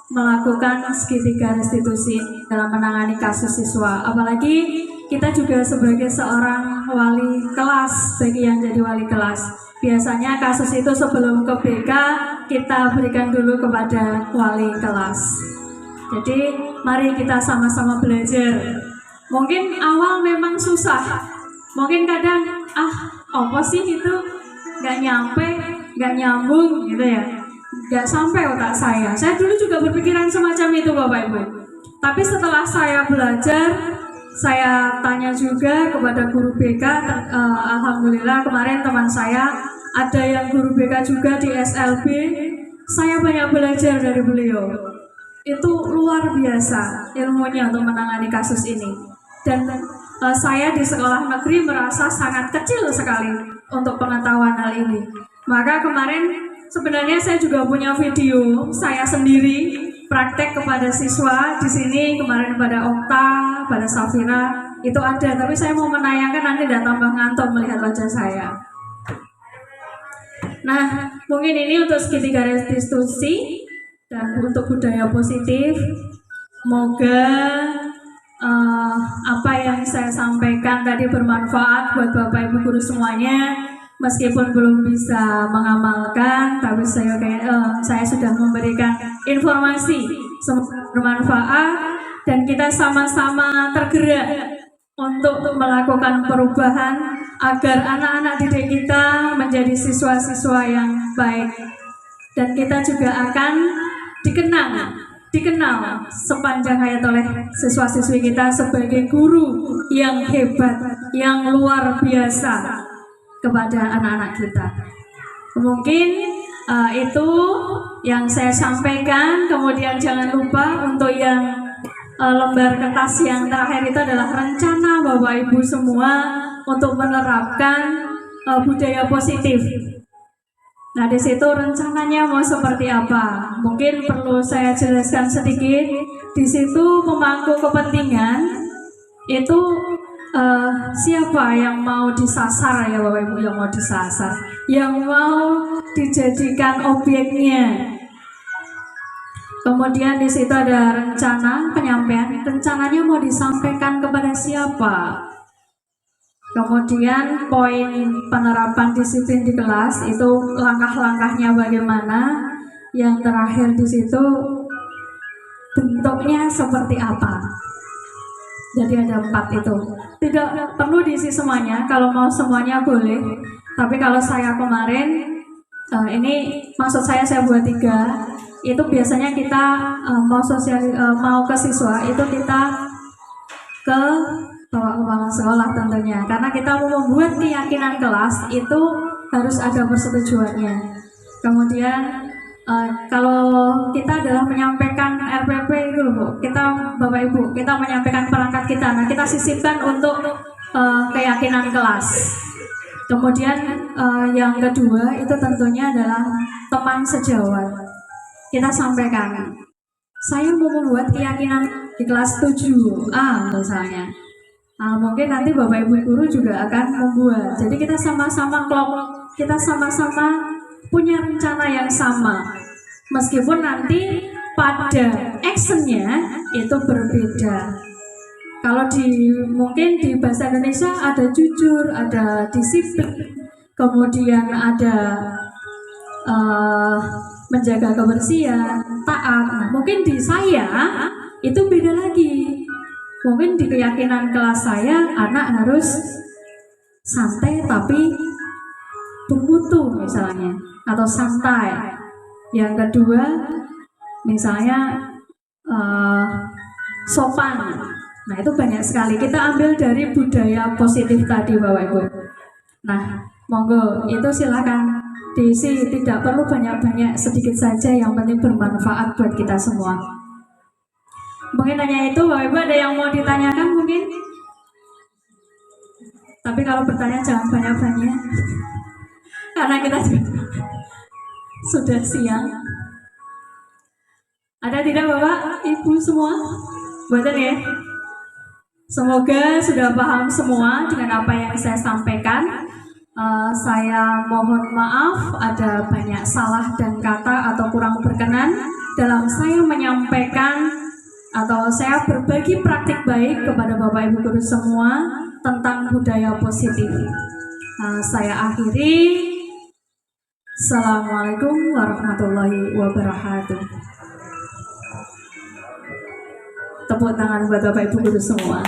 melakukan segitiga restitusi dalam menangani kasus siswa. Apalagi kita juga sebagai seorang wali kelas, bagi yang jadi wali kelas, biasanya kasus itu sebelum ke BK kita berikan dulu kepada wali kelas. Jadi mari kita sama-sama belajar. Mungkin awal memang susah, mungkin kadang apa sih itu nggak nyampe, nggak nyambung gitu ya, nggak sampai otak saya. Saya dulu juga berpikiran semacam itu Bapak Ibu. Tapi setelah saya belajar, saya tanya juga kepada guru BK. Alhamdulillah kemarin teman saya ada yang guru BK juga di SLB. Saya banyak belajar dari beliau. Itu luar biasa ilmunya untuk menangani kasus ini. Dan saya di sekolah negeri merasa sangat kecil sekali untuk pengetahuan hal ini. Maka kemarin sebenarnya saya juga punya video saya sendiri praktek kepada siswa di sini kemarin pada Okta, pada Safira itu ada. Tapi saya mau menayangkan, nanti tidak tambah ngantuk melihat wajah saya. Nah, mungkin ini untuk segitiga restitusi dan untuk budaya positif. Semoga apa yang saya sampaikan tadi bermanfaat buat Bapak Ibu guru semuanya. Meskipun belum bisa mengamalkan, tapi saya sudah memberikan informasi, semoga bermanfaat dan kita sama-sama tergerak untuk melakukan perubahan agar anak-anak didik kita menjadi siswa-siswa yang baik, dan kita juga akan dikenal sepanjang hayat oleh siswa-siswi kita sebagai guru yang hebat, yang luar biasa kepada anak-anak kita. Mungkin itu yang saya sampaikan. Kemudian jangan lupa untuk yang lembar kertas yang terakhir itu adalah rencana Bapak Ibu semua untuk menerapkan budaya positif. Nah, di situ rencananya mau seperti apa? Mungkin perlu saya jelaskan sedikit. Di situ pemangku kepentingan itu siapa yang mau disasar ya Bapak Ibu, yang mau disasar, yang mau dijadikan objeknya. Kemudian di situ ada rencana penyampaian, rencananya mau disampaikan kepada siapa. Kemudian poin penerapan disiplin di kelas itu langkah-langkahnya bagaimana. Yang terakhir di situ bentuknya seperti apa. Jadi ada 4 itu. Tidak perlu diisi semuanya, kalau mau semuanya boleh. Tapi kalau saya kemarin, ini maksud saya buat 3. Itu biasanya kita mau ke siswa, itu kita ke bawa kepala sekolah tentunya. Karena kita mau membuat keyakinan kelas, itu harus ada persetujuannya. Kemudian kalau kita adalah menyampaikan RPP itu loh Bu, kita Bapak Ibu, kita menyampaikan perangkat kita, nah kita sisipkan untuk keyakinan kelas. Kemudian yang kedua itu tentunya adalah teman sejawat. Kita sampaikan, saya mau membuat keyakinan di kelas 7A misalnya. Mungkin nanti Bapak Ibu guru juga akan membuat. Jadi kita sama-sama kelompok, kita sama-sama punya rencana yang sama. Meskipun nanti pada actionnya itu berbeda. Kalau mungkin di bahasa Indonesia ada jujur, ada disiplin, kemudian ada menjaga kebersihan, taat. Nah, mungkin di saya itu beda lagi. Mungkin di keyakinan kelas saya anak harus santai tapi bermutu misalnya, atau santai. Yang kedua misalnya sopan. Nah itu banyak sekali, kita ambil dari budaya positif tadi Bapak Ibu. Nah monggo itu silakan diisi, tidak perlu banyak-banyak, sedikit saja, yang penting bermanfaat buat kita semua. Mungkin hanya itu Bapak Ibu, ada yang mau ditanyakan mungkin? Tapi kalau bertanya jangan banyak-banyak karena kita sudah siang. Ada tidak Bapak, Ibu semua? Buatan ya? Semoga sudah paham semua dengan apa yang saya sampaikan. Saya mohon maaf ada banyak salah dan kata atau kurang berkenan dalam saya menyampaikan atau saya berbagi praktik baik kepada Bapak Ibu guru semua tentang budaya positif. Saya akhiri. Assalamualaikum warahmatullahi wabarakatuh. Tepuk tangan buat Bapak Ibu guru semua.